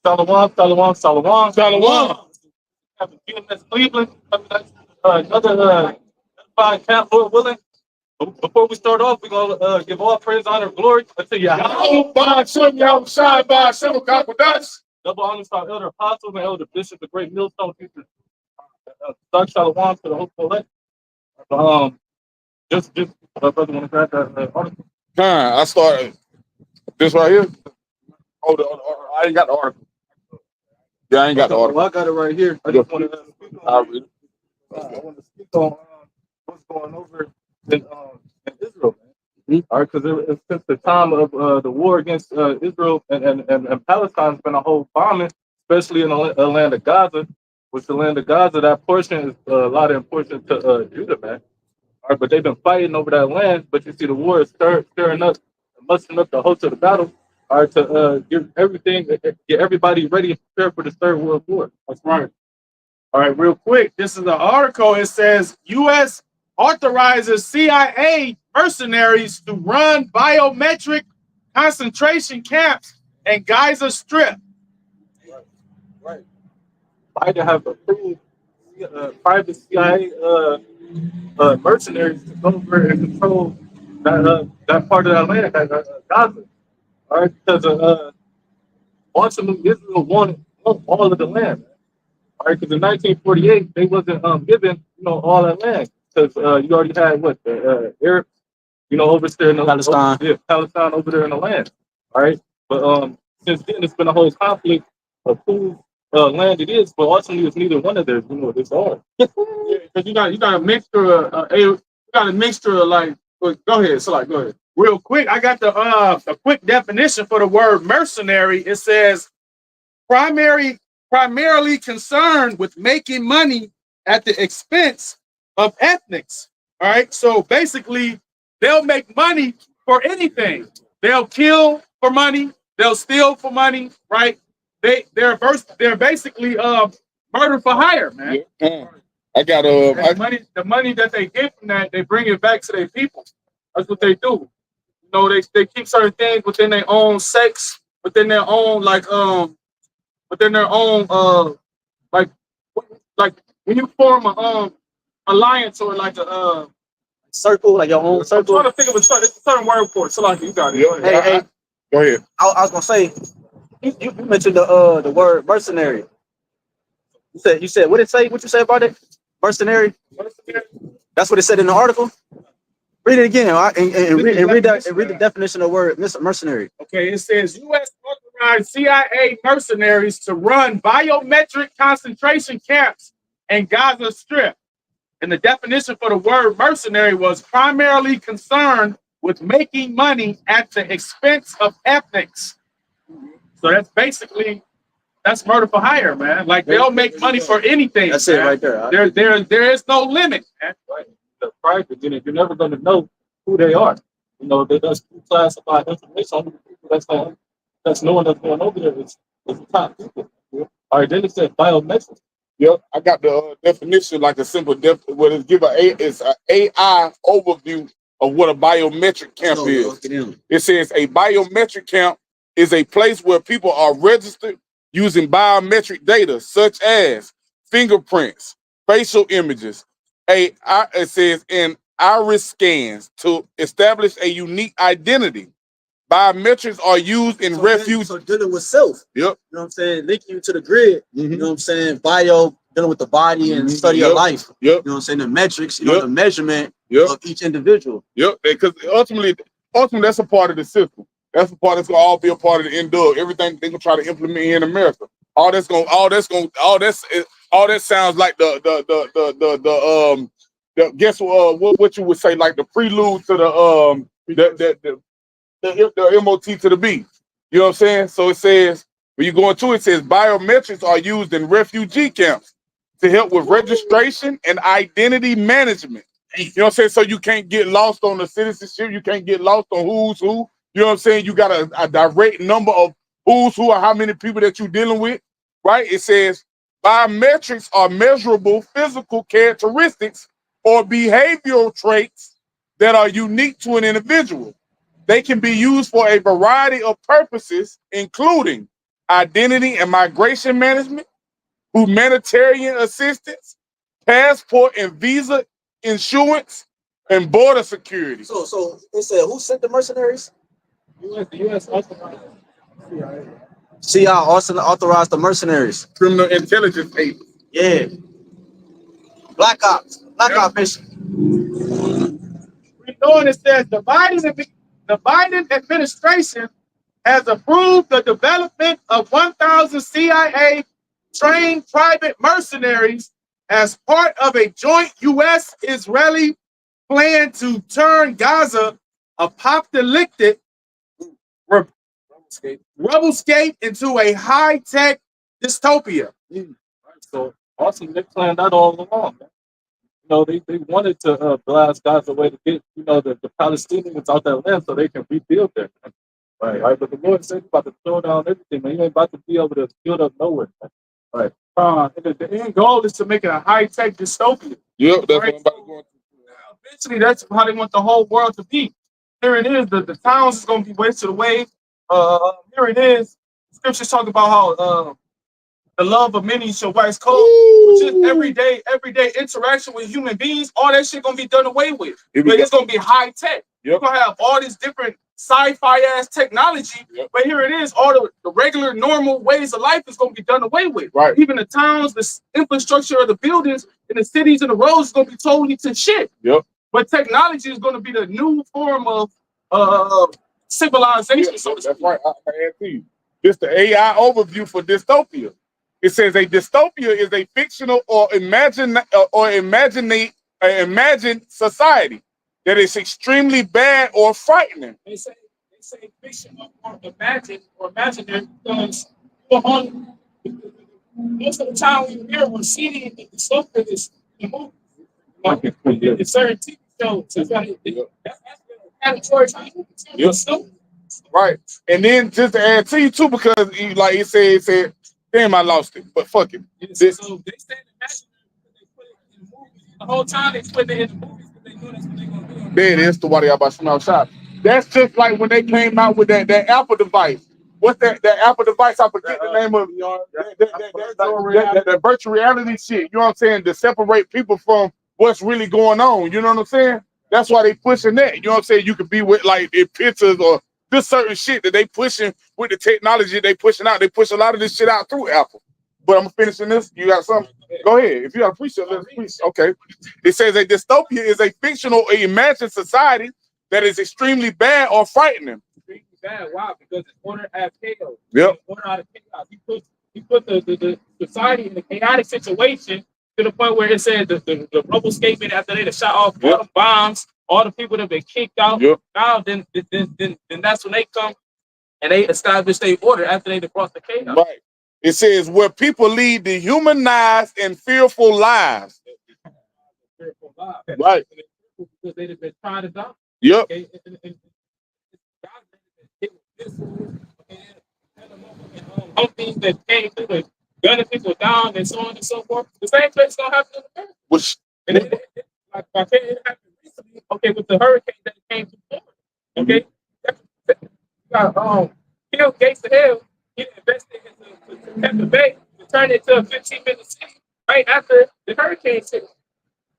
Shalom, shalom, shalom. Shalom. Have a GMS Cleveland. Another fine camp, Lord willing. Before we start off, we're going to give all praise, honor, and glory unto Yahawah. BAHASHAM, YAHAWASHI, BAHASHAM, HAQADASH. Double honors to our elder apostles and elder bishops, the great millstone teachers. Doug Shalom to the host elect. Just, brother, want to grab that article? I started this right here. Oh, I ain't got the article. Yeah, I ain't got the article. Well, I got it right here. I just want to speak on. I read it. I want to speak on what's going over in Israel, man. All right, because since the time of the war against Israel and Palestine, has been a whole bombing, especially in the land of Gaza. Which the land of Gaza, that portion is a lot of importance to Judah, man. All right, but they've been fighting over that land. But you see, the war is stirring up, mustering up the host of the battle. All right, to get everybody ready and prepared for the Third World War. That's right. All right, real quick. This is the article. It says U.S. authorizes CIA mercenaries to run biometric concentration camps and Gaza Strip. Right. Biden have approved private CIA mercenaries to go over and control that part of that land, Gaza. All right, because ultimately Israel wanted all of the land. All right, because in 1948 they wasn't given all that land because you already had what the Arabs over there in the Palestine. Palestine over there in the land. All right, but since then it's been a whole conflict of whose land it is, but ultimately it's neither one of theirs. It's all. Yeah, because you got a mixture of like. Go ahead, so like go ahead. Real quick, I got the quick definition for the word mercenary. It says primarily concerned with making money at the expense of ethnics. All right, so basically they'll make money for anything. They'll kill for money. They'll steal for money. Right? They're basically murder for hire, man. Yeah. I got the money that they get from that, they bring it back to their people. That's what they do. They keep certain things within their own sex, within their own like when you form a alliance or like a circle, like your own circle. I'm trying to think of a certain word for it. So like you got it. Yeah, Hey, go ahead. I was gonna say, you mentioned the word mercenary. You said what did it say? What you say about it? Mercenary. That's what it said in the article. Read it again and read the definition of the word mercenary. Okay, it says U.S. authorized CIA mercenaries to run biometric concentration camps in Gaza Strip. And the definition for the word mercenary was primarily concerned with making money at the expense of ethnics. So that's murder for hire, man. Like they'll make money for anything. That's man. it right there. There is no limit, man. Right. The private unit, you're never going to know who they are. They just classified information on the people that's knowing that's going over there. It's the top people. All right, then it said biometrics. Yep, I got the definition, like a simple what is give it's an AI overview of what a biometric camp is. It says a biometric camp is a place where people are registered using biometric data such as fingerprints, facial images. It says in iris scans to establish a unique identity. Biometrics are used in refuge. So dealing with self. Yep. You know what I'm saying? Linking you to the grid. You know what I'm saying? Bio, dealing with the body and study of life. Yep. You know what I'm saying? The metrics, the measurement of each individual. Yep. Because ultimately that's a part of the system. That's a part that's gonna all be a part of the end of everything they gonna try to implement here in America. All that sounds like the guess what you would say, like the prelude to the MOT to the B. You know what I'm saying? So it says, when you go into it says biometrics are used in refugee camps to help with registration and identity management. You know what I'm saying? So you can't get lost on the citizenship, you can't get lost on who's who. You know what I'm saying? You got a direct number of who's who or how many people that you're dealing with, right? It says biometrics are measurable physical characteristics or behavioral traits that are unique to an individual. They can be used for a variety of purposes, including identity and migration management, humanitarian assistance, passport and visa insurance, and border security. So it said who sent the mercenaries? U.S. authorized. CIA also authorized the mercenaries. Criminal intelligence agents. Yeah. Black Ops mission. We know it says the Biden administration has approved the development of 1,000 CIA trained private mercenaries as part of a joint U.S.-Israeli plan to turn Gaza apocalyptic rebelscape into a high-tech dystopia. So awesome, they planned that all along, man. You know, they wanted to blast Gaza away to get, you know, the Palestinians out that land so they can rebuild there. Right. But the Lord said he's about to throw down everything, man. You ain't about to be able to build up nowhere, man. Right. The end goal is to make it a high-tech dystopia. Yep, that's Right. what I'm about to go into. Eventually, that's how they want the whole world to be. Here it is. The towns is going to be wasted away. Here it is. Scriptures talk about how the love of many shall wax cold, which is everyday interaction with human beings. All that shit gonna be done away with. But it's gonna be high tech. You're gonna have all this different sci-fi ass technology. But here it is, all the regular normal ways of life is gonna be done away with. Right. Even the towns, the infrastructure of the buildings, and the cities and the roads is gonna be totally to shit. Yep. But technology is gonna be the new form of civilization. So That's right. I add to you. This the AI overview for dystopia. It says a dystopia is a fictional or imagined society that is extremely bad or frightening. They say fictional or imaginary because most of the time we hear or see the dystopia is the movie. It's certain TV shows. That's Right. And then just to add to you too, because like it said, damn, I lost it. But fuck it. So they say they put it in the movies. The whole time they put it in the movies, but they know that's what they're gonna do. There it is, the YAHWAH shot. That's just like when they came out with that Apple device. What's that Apple device? I forget the name of that virtual reality shit. You know what I'm saying? To separate people from what's really going on. You know what I'm saying? That's why they pushing that. You know what I'm saying? You could be with like in pictures or this certain shit that they pushing with the technology they pushing out. They push a lot of this shit out through Apple. But I'm finishing this. You got something? Go ahead. If you got a preset, let's preach. Okay. It says a dystopia is a fictional or imagined society that is extremely bad or frightening. Extremely bad. Why? Because it's order out of chaos. Yep. Order out of chaos. He put the society in a chaotic situation to the point where it said the rubble escaping after they shot off all the bombs, all the people that have been kicked out. Yep. Now then that's when they come and they establish their order after they brought the chaos. Right. It says where people lead dehumanized and fearful lives. Right. Because they've been trying to die. Yep. Okay? Things that came through the gunning people down and so on and so forth. The same place gonna happen in the past. Which And it happened recently. Okay, with the hurricane that came through Florida. Okay, Bill Gates of hell, he invested into Tampa Bay to turn it to a 15-minute city right after the hurricane hit.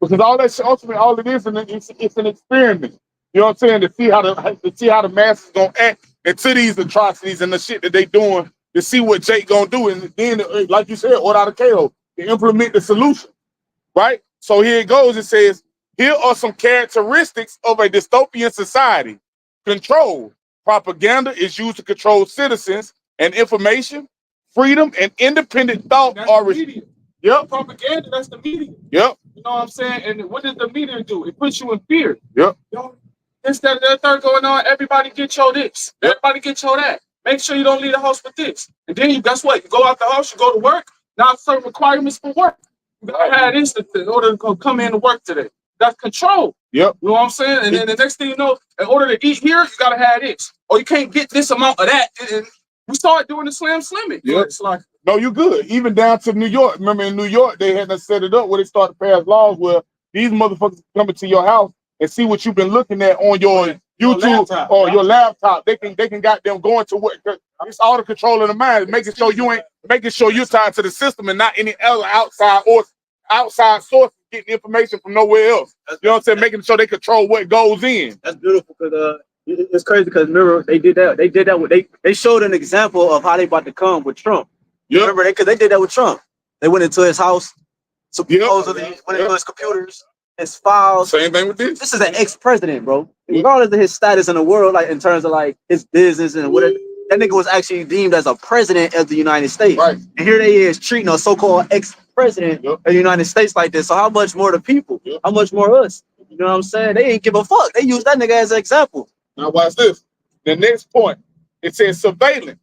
because all that shit, ultimately all it is, and it's an experiment. You know what I'm saying? To see how the masses gonna act into these atrocities and the shit that they doing, to see what Jake gonna do, and then like you said, order out of chaos, to implement the solution. Right? So here it goes. It says, here are some characteristics of a dystopian society. Control. Propaganda is used to control citizens, and information, freedom, and independent thought are media. Yep. Propaganda, that's the media. Yep. You know what I'm saying? And what does the media do? It puts you in fear. Yep. This, that, third going on. Everybody get your this. Everybody get your that. Make sure you don't leave the house with this. And then guess what? You go out the house, you go to work. Now certain requirements for work. You gotta have this in order to come in to work today. That's control. Yep. You know what I'm saying? And then the next thing you know, in order to eat here, you gotta have this. Or you can't get this amount of that. And we started doing the slimming. Yep. It's like, no, you good. Even down to New York. Remember in New York, they had to set it up where they started to pass laws where these motherfuckers come into your house and see what you've been looking at on your YouTube or your laptop. They can got them going to what it's all the control of the mind, making sure you're tied to the system and not any other outside source getting information from nowhere else. You know what I'm saying? Making sure they control what goes in. That's beautiful because it's crazy because remember they did that. They did that with they showed an example of how they about to come with Trump. Yep. Remember because they did that with Trump. They went into his house, supposedly went into his computers, his files. Same thing with this. This is an ex-president, bro. Regardless of his status in the world, like in terms of like his business and whatever, that nigga was actually deemed as a president of the United States. Right. And here they is treating a so-called ex-president of the United States like this. So how much more the people? How much more us? You know what I'm saying? They ain't give a fuck. They use that nigga as an example. Now watch this. The next point. It says surveillance.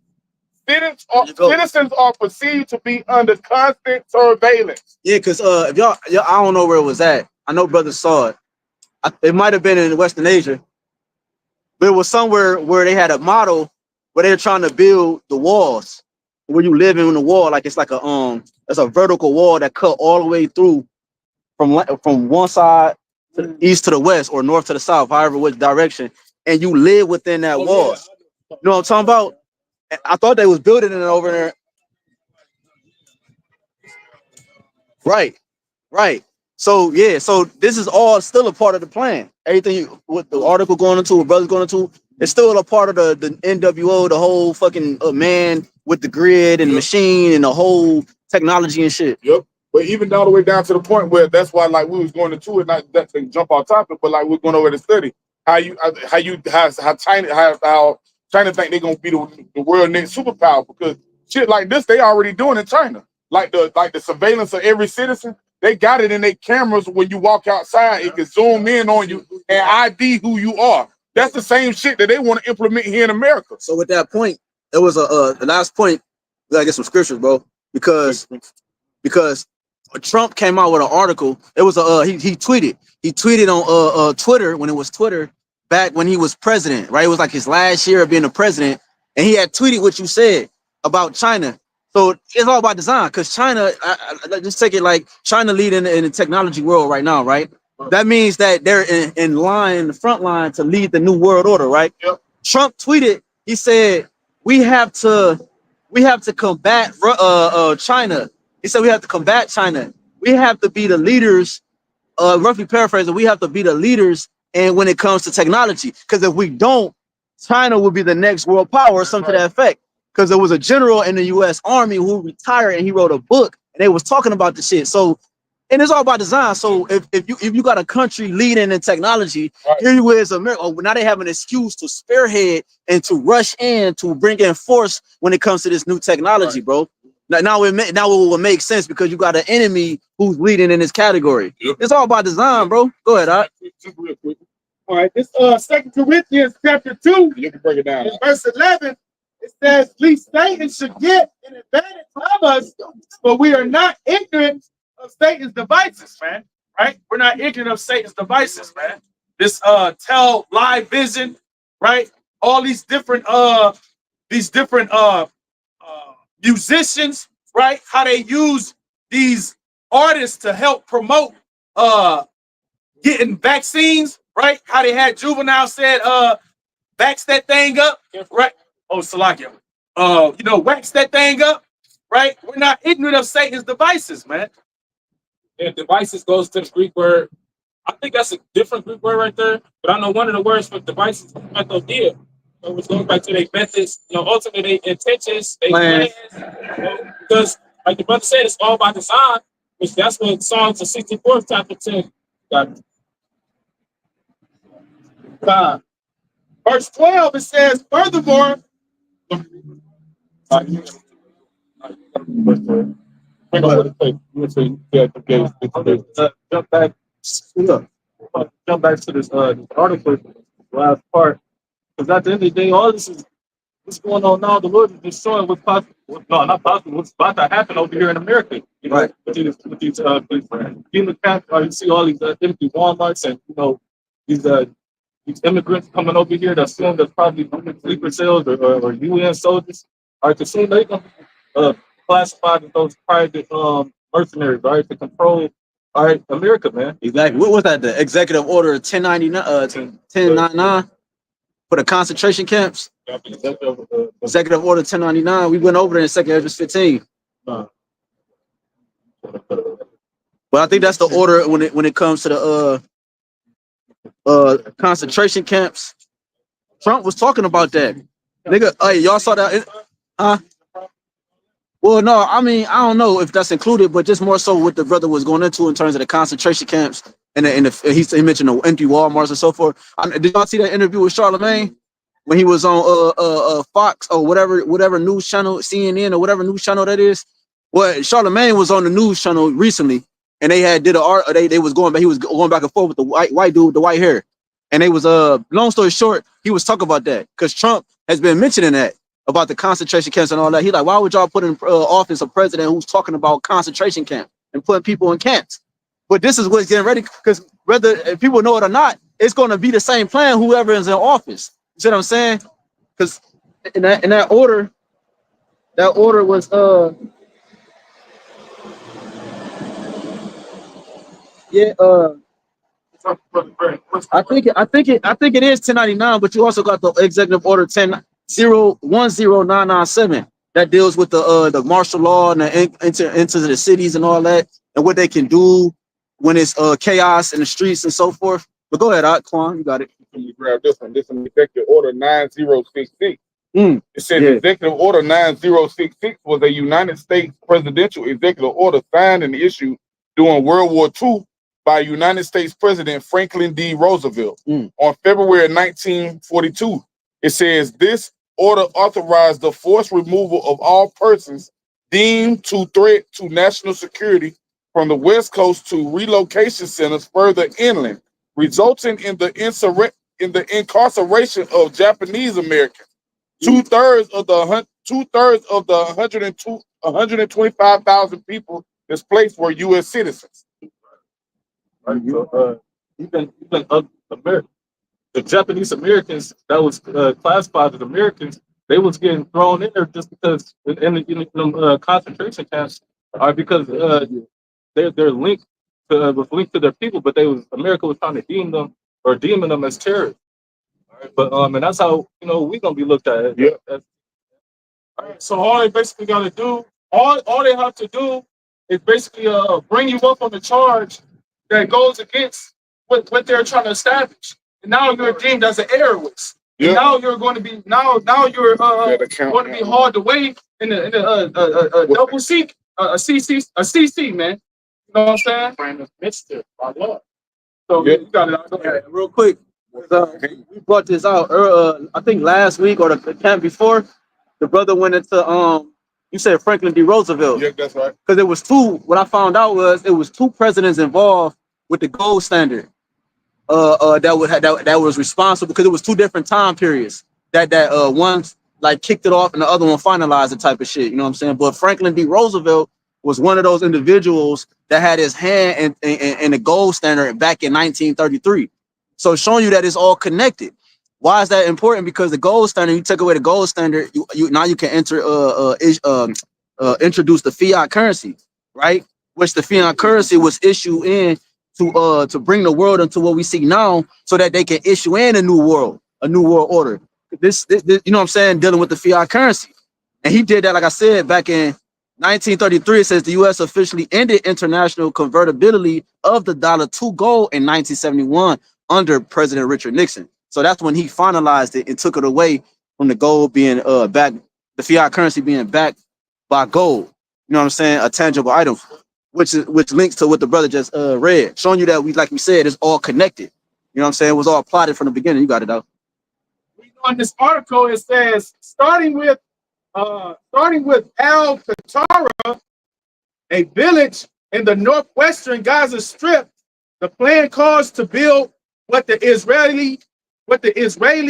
Citizens are perceived to be under constant surveillance. Yeah, because if y'all, I don't know where it was at. I know brothers saw it. It might have been in Western Asia, but it was somewhere where they had a model where they were trying to build the walls where you live in the wall, like it's like it's a vertical wall that cut all the way through from one side to the east to the west or north to the south, however which direction, and you live within that wall. You know what I'm talking about? I thought they was building it over there. Right. So yeah, so this is all still a part of the plan. Everything with the article going into, what brothers going into, it's still a part of the NWO, the whole fucking man with the grid and machine and the whole technology and shit. Yep. But even all the way down to the point where that's why like we was going into it, not that to jump off topic, but like we're going over to study how China think they're gonna be the world next superpower, because shit like this they already doing in China. Like the surveillance of every citizen, they got it in their cameras. When you walk outside, it can zoom in on you and ID who you are. That's the same shit that they want to implement here in America. So with that point, it was the last point. We gotta get some scriptures, bro, because Trump came out with an article. It was he tweeted on Twitter when it was Twitter back when he was president, right? It was like his last year of being a president, and he had tweeted what you said about China. So it's all about design, because China, just take it like China leading in the technology world right now, right? That means that they're in the front line to lead the new world order, right? Yep. Trump tweeted, he said, we have to combat China. He said we have to combat China. We have to be the leaders, roughly paraphrasing, we have to be the leaders and when it comes to technology, because if we don't, China will be the next world power or something to that effect. Because there was a general in the U.S. Army who retired and he wrote a book and they was talking about the shit. So, and it's all about design. So if you got a country leading in technology, here you is America. Now they have an excuse to spearhead and to rush in to bring in force when it comes to this new technology, bro. Now it will make sense because you got an enemy who's leading in this category. Yep. It's all about design, bro. Go ahead, just real quick. All right, this 2 Corinthians chapter 2, you can break it down. Verse 11, it says, "Least Satan should get an advantage of us, but we are not ignorant of Satan's devices, man." Right? We're not ignorant of Satan's devices, man. This live vision, right? All these different musicians, right? How they use these artists to help promote getting vaccines, right? How they had Juvenile said vax that thing up, right? Oh, Salakia. Wax that thing up, right? We're not ignorant of Satan's devices, man. And devices goes to the Greek word. I think that's a different Greek word right there, but I know one of the words for devices is methodia. So it's going back to their methods, ultimately their intentions, their plans. Because, like the brother said, it's all by design, which that's what Psalms the 64th chapter 10 got. Verse 12, it says, furthermore, Jump back to this article, last part, because at the end of the day, all this is what's going on now. The Lord is just showing what's possible. Not possible. What's about to happen over here in America? Right. With these demon camps, you see all these empty WalMarts and these immigrants coming over here that assume that's probably sleeper cells or UN soldiers. All right, to see they classified as those private mercenaries, right, to control America, man. Exactly. What was that? The executive order 1099, 1099? for the concentration camps. Executive Order 1099. We went over there in 2nd Esdras 15. But I think that's the order when it comes to the concentration camps. Trump was talking about that. Nigga, hey, y'all saw that? Well, no, I mean, I don't know if that's included, but just more so what the brother was going into in terms of the concentration camps and he mentioned the empty Walmarts and so forth. Did y'all see that interview with Charlemagne when he was on Fox or whatever news channel, CNN or whatever news channel that is? Well, Charlemagne was on the news channel recently, and they was going back. He was going back and forth with the white dude with the white hair, and they was long story short, he was talking about that because Trump has been mentioning that about the concentration camps and all that. He like, why would y'all put in office a president who's talking about concentration camp and putting people in camps? But this is what's getting ready, because whether people know it or not, it's going to be the same plan whoever is in office. You see what I'm saying? Because in that order was I think it is 1099, but you also got the Executive Order 10997 that deals with the martial law and the into the cities and all that, and what they can do when it's chaos in the streets and so forth. But go ahead, Quan, you got it. You grab this one. This is Executive Order 9066. It says Executive Order 9066 was a United States presidential executive order signed and issued during World War II by United States President Franklin D. Roosevelt on February 1942. It says this order authorized the forced removal of all persons deemed to threat to national security from the West Coast to relocation centers further inland, resulting in the incarceration of Japanese Americans. Two-thirds of the 125,000 people displaced were U.S. citizens. Right, so even the Japanese Americans that was classified as Americans, they was getting thrown in there just because in the concentration camps are because they're linked to their people, but America was trying to deem them as terrorists. Right? But and that's how we gonna be looked at. Yeah. All right, so all they basically got to do, all they have to do is basically bring you up on the charge that goes against what they're trying to establish. And now you're deemed as an heiress. And now you're going to be now you're going to be hard to weigh in a double seek, a CC, man. You know what I'm saying? Brand of Mister by law. So you got it. Okay, real quick. We brought this out I think last week or the camp before. The brother went into you said Franklin D. Roosevelt. Yeah, that's right. Because it was two. What I found out was it was two presidents involved with the gold standard. That was responsible, because it was two different time periods. That one like kicked it off and the other one finalized the type of shit. You know what I'm saying? But Franklin D. Roosevelt was one of those individuals that had his hand in the gold standard back in 1933. So showing you that it's all connected. Why is that important? Because the gold standard, you take away the gold standard, you now you can introduce the fiat currency, right? Which the fiat currency was issued in to bring the world into what we see now, so that they can issue in a new world order. This you know what I'm saying, dealing with the fiat currency. And he did that, like I said, back in 1933. It says the U.S. officially ended international convertibility of the dollar to gold in 1971 under President Richard Nixon. So that's when he finalized it and took it away from the gold being backed, the fiat currency being backed by gold. You know what I'm saying? A tangible item, which links to what the brother just read, showing you that like we said, it's all connected. You know what I'm saying? It was all plotted from the beginning. You got it out. On this article, it says starting with Al-Qatara, a village in the northwestern Gaza Strip, the plan calls to build what the Israeli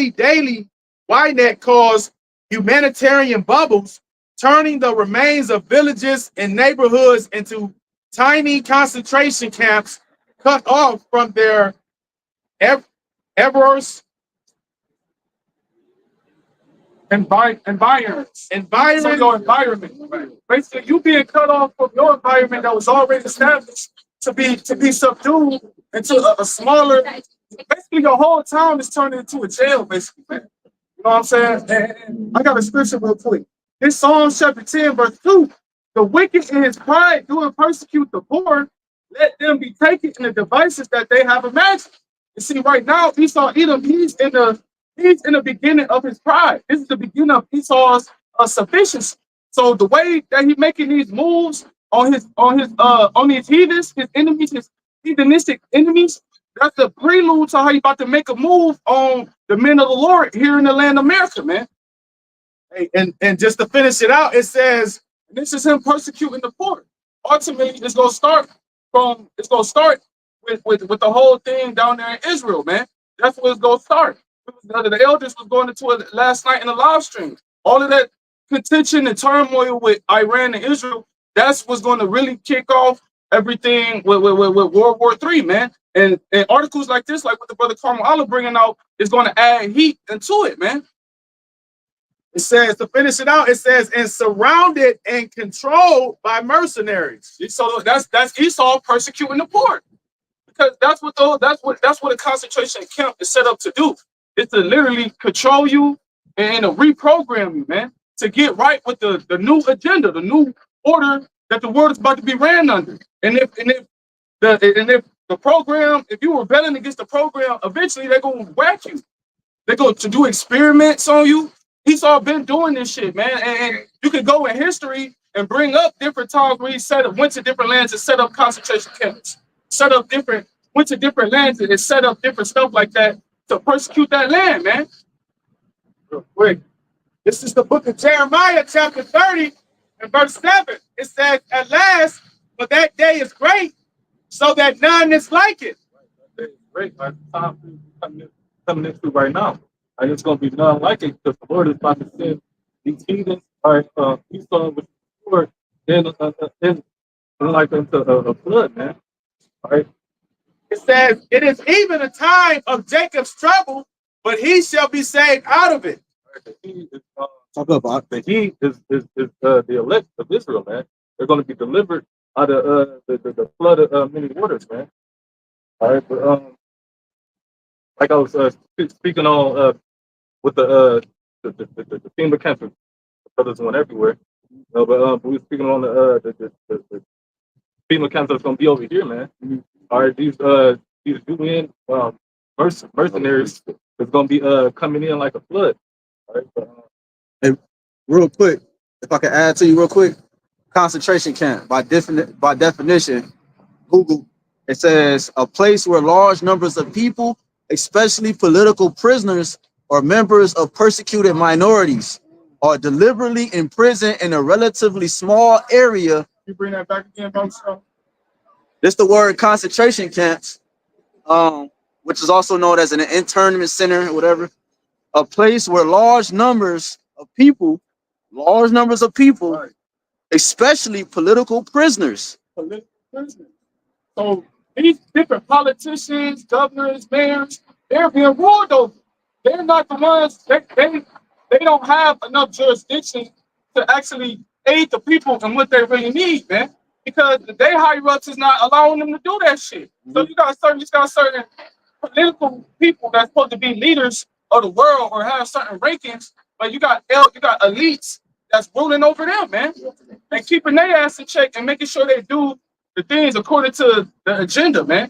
Daily Ynet calls humanitarian bubbles, turning the remains of villages and neighborhoods into tiny concentration camps cut off from their environs. So your environment. Basically, you being cut off from your environment that was already established to be subdued into a smaller. Basically, your whole town is turning into a jail, basically. You know what I'm saying? And I got a scripture real quick. This Psalm chapter 10, verse 2. The wicked in his pride do and persecute the poor. Let them be taken in the devices that they have imagined. You see, right now, Esau Edom, he's in the beginning of his pride. This is the beginning of Esau's sufficiency. So the way that he's making these moves on his heathens, his enemies, his heathenistic enemies, that's the prelude to how you about to make a move on the men of the Lord here in the land of America, man. Hey, and just to finish it out, it says, and this is him persecuting the poor. Ultimately, it's gonna start with the whole thing down there in Israel, man. That's where it's gonna start. The elders was going into it last night in the live stream. All of that contention and turmoil with Iran and Israel, that's what's going to really kick off everything with World War III, man. And articles like this, like what the brother Carmel Allah bringing out, is going to add heat into it, man. It says, to finish it out, it says, and surrounded and controlled by mercenaries. So that's Esau persecuting the poor, because that's what a concentration camp is set up to do. It's to literally control you and to reprogram you, man, to get right with the new agenda, the new order that the world is about to be ran under. And if the program, if you were rebelling against the program, eventually they're gonna whack you. They're going to do experiments on you. He's all been doing this shit, man. And you can go in history and bring up different times where he went to different lands and set up concentration camps, went to different lands and set up different stuff like that to persecute that land, man. Real quick. This is the book of Jeremiah, chapter 30, and verse 7. It says, at last, for that day is great, so that none is like it. That day is great. By the time coming into right now, and it's going to be none like it, because the Lord is about to send these heathens, Esau with the sword, in like into a flood, man. All right. It says, it is even a time of Jacob's trouble, but he shall be saved out of it. The he is the elect of Israel, man. They're going to be delivered out of the flood of many waters, man. All right, but like I was speaking on with the FEMA camps, brothers went everywhere. But we were speaking on the FEMA camps that's going to be over here, man. All right, these UN mercenaries is going to be coming in like a flood. All right, but, And real quick, if I can add to you real quick, concentration camp by definition, Google, it says a place where large numbers of people, especially political prisoners or members of persecuted minorities, are deliberately imprisoned in a relatively small area. You bring that back again, bro? This the word concentration camps, which is also known as an internment center or whatever. A place where large numbers of people, right, especially political prisoners. So these different politicians, governors, mayors, they're being ruled over. They're not the ones, they don't have enough jurisdiction to actually aid the people in what they really need, man. Because the day higher ups is not allowing them to do that shit. So you got certain political people that's supposed to be leaders of the world or have certain rankings, but you got elites that's ruling over them, man, and keeping their ass in check and making sure they do the things according to the agenda, man.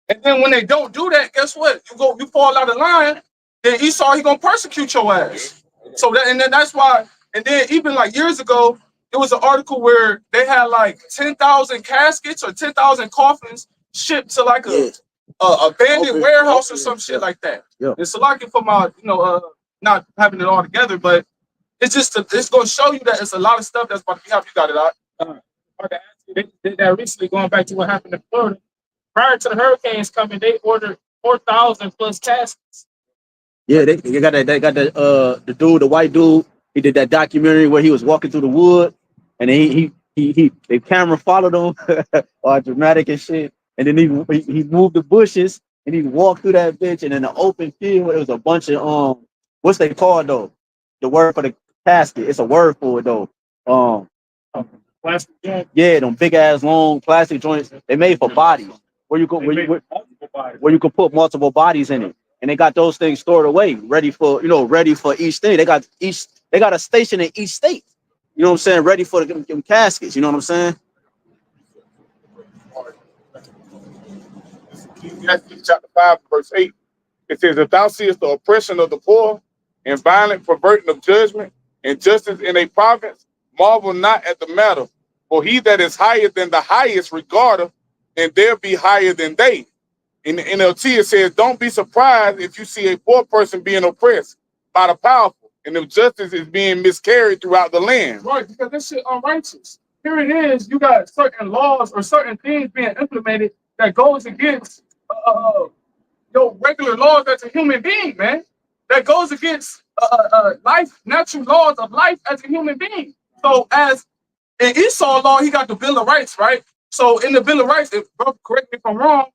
And then when they don't do that, guess what? You fall out of line. Then Esau, he gonna persecute your ass. So that's why. And then even like years ago, it was an article where they had like 10,000 caskets or 10,000 coffins shipped to like a abandoned warehouse or some shit like that. Yeah. It's a lot for my, not having it all together, but it's going to show you that it's a lot of stuff that's about to be happening. You got it out. They did that recently, going back to what happened in Florida. Prior to the hurricanes coming, they ordered 4,000 plus caskets. Yeah, they got that. They got the white dude. He did that documentary where he was walking through the wood, and then the camera followed him, all dramatic and shit. And then he moved the bushes and he walked through that bitch, and in the open field it was a bunch of what's they called though? The word for the casket. It's a word for it though. Plastic joints. Yeah, them big ass long plastic joints. They made for bodies where you could put multiple bodies in it. and they got those things stored away, ready for ready for each thing. They got a station in each state. You know what I'm saying? Ready for them caskets. You know what I'm saying? Ecclesiastes chapter 5, verse 8. It says, if thou seest the oppression of the poor and violent perverting of judgment and justice in a province, marvel not at the matter. For he that is higher than the highest regardeth, and there be higher than they. In the NLT, it says, don't be surprised if you see a poor person being oppressed by the powerful, and if justice is being miscarried throughout the land. Right, because this shit unrighteous. Here it is, you got certain laws or certain things being implemented that goes against your regular laws as a human being, man. That goes against life, natural laws of life as a human being. So as in Esau law, he got the Bill of Rights, right? So in the Bill of Rights, correct me if I'm wrong,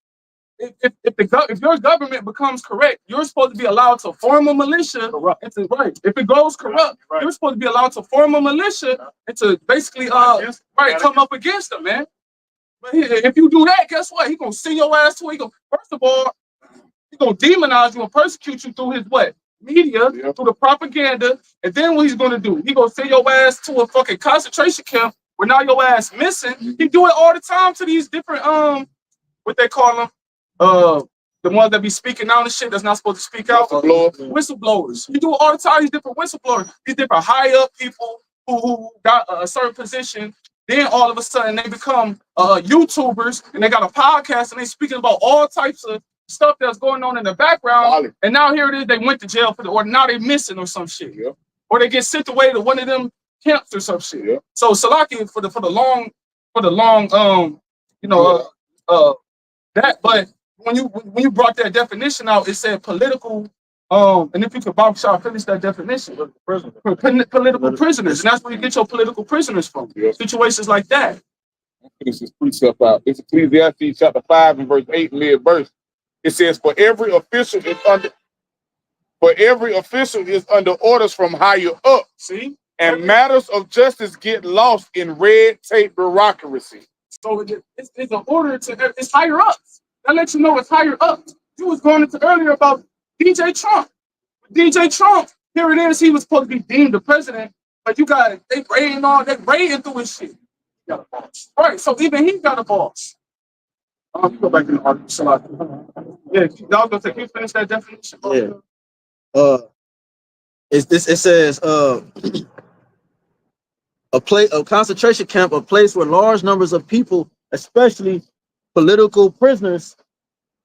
if your government becomes correct, you're supposed to be allowed to form a militia. Right. If it goes corrupt, you're supposed to be allowed to form a militia and to basically come up against them, man. But if you do that, guess what? He gonna send your ass to it. First of all, he gonna demonize you and persecute you through his what? Media, through the propaganda, and then what he's gonna do? He gonna send your ass to a fucking concentration camp where now your ass missing. He do it all the time to these different what they call them, the ones that be speaking out and shit that's not supposed to speak out. Whistleblowers. You do it all the time. These different whistleblowers, these different high up people who got a certain position. Then all of a sudden they become YouTubers and they got a podcast and they speaking about all types of stuff that's going on in the background. And now here it is, they went to jail for or now they missing or some shit. Or they get sent away to one of them camps or some shit. So Salaki for the long that, but when you brought that definition out, it said political, and if you could BAHASHAM finish that definition, political prisoners, and that's where you get your political prisoners from. Situations like that. This is precept out. It's Ecclesiastes chapter 5 and verse 8, mid verse. It says, for every official is under orders from higher up. See? And matters of justice get lost in red tape bureaucracy. So it's an order to, it's higher up. That lets you know it's higher up. You was going into earlier about DJ Trump. DJ Trump, here it is, he was supposed to be deemed the president, but you got it, they raiding through his shit. Got a boss. Right, so even he got a boss. Go back in the article. Yeah, y'all gonna take you finish that definition? Yeah. It says a concentration camp, a place where large numbers of people, especially political prisoners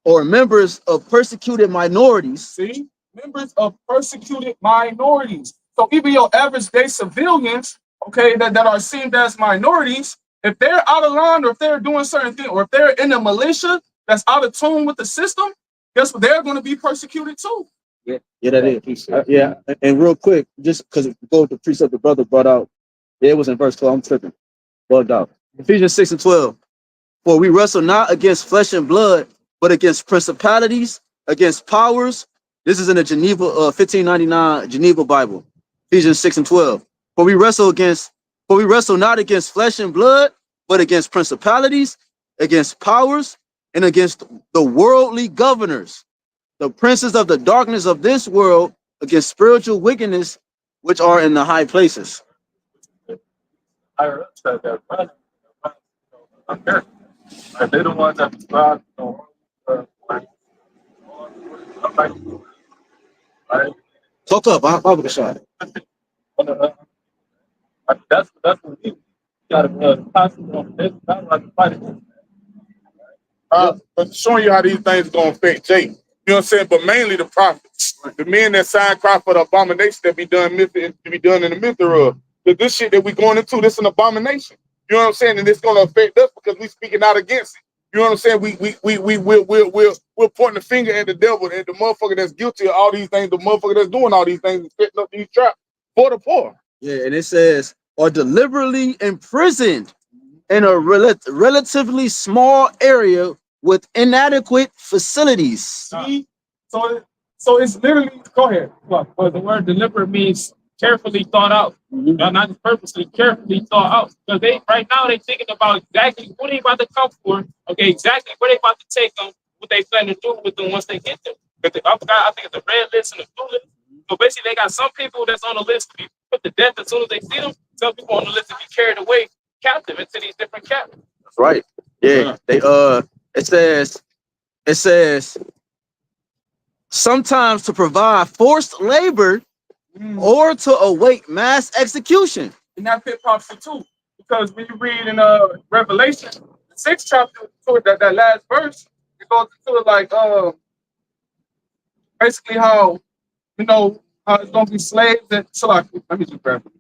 or members of persecuted minorities. See? Members of persecuted minorities. So even your average day civilians, okay, that are seen as minorities, if they're out of line or if they're doing certain things, or if they're in a militia that's out of tune with the system, guess what? They're going to be persecuted too. Yeah, that is. Yeah, and real quick, just because go with the precept the brother brought out, it was in verse 12. I'm tripping. Bugged out. Ephesians 6 and 12. For we wrestle not against flesh and blood, but against principalities, against powers. This is in the Geneva 1599 Geneva Bible. Ephesians 6 and 12. For we wrestle not against flesh and blood, but against principalities, against powers, and against the worldly governors, the princes of the darkness of this world, against spiritual wickedness which are in the high places. Higher up said that they're the ones that describe, right? Talk up, Bible shot. That's what we got to constantly on this. That's like fight against. But showing you how these things gonna affect Jake. You know what I'm saying? But mainly the prophets, the men that sign cry for the abomination that be done in the midst thereof. But this shit that we going into, this is an abomination. You know what I'm saying? And it's gonna affect us because we speaking out against it. You know what I'm saying? We're pointing the finger at the devil, at the motherfucker that's guilty of all these things, the motherfucker that's doing all these things and setting up these traps for the poor. Yeah, and it says, or deliberately imprisoned in a relatively small area with inadequate facilities. See? So it's literally, go ahead. Well, the word deliberate means carefully thought out. Not just purposely, carefully thought out. Because they right now they're thinking about exactly what they about to come for. Okay, exactly what they about to take them, what they plan to do with them once they get there. I think it's the red list and the blue list. So basically, they got some people that's on the list to be put to death as soon as they see them. Some people on the list to be carried away captive into these different captives. That's right. Yeah. They it says sometimes to provide forced labor or to await mass execution. And that fit prophecy too. Because when you read in Revelation, the 6th chapter, toward that last verse, it goes into like basically how how it's gonna be slaves and so like let me just grab it.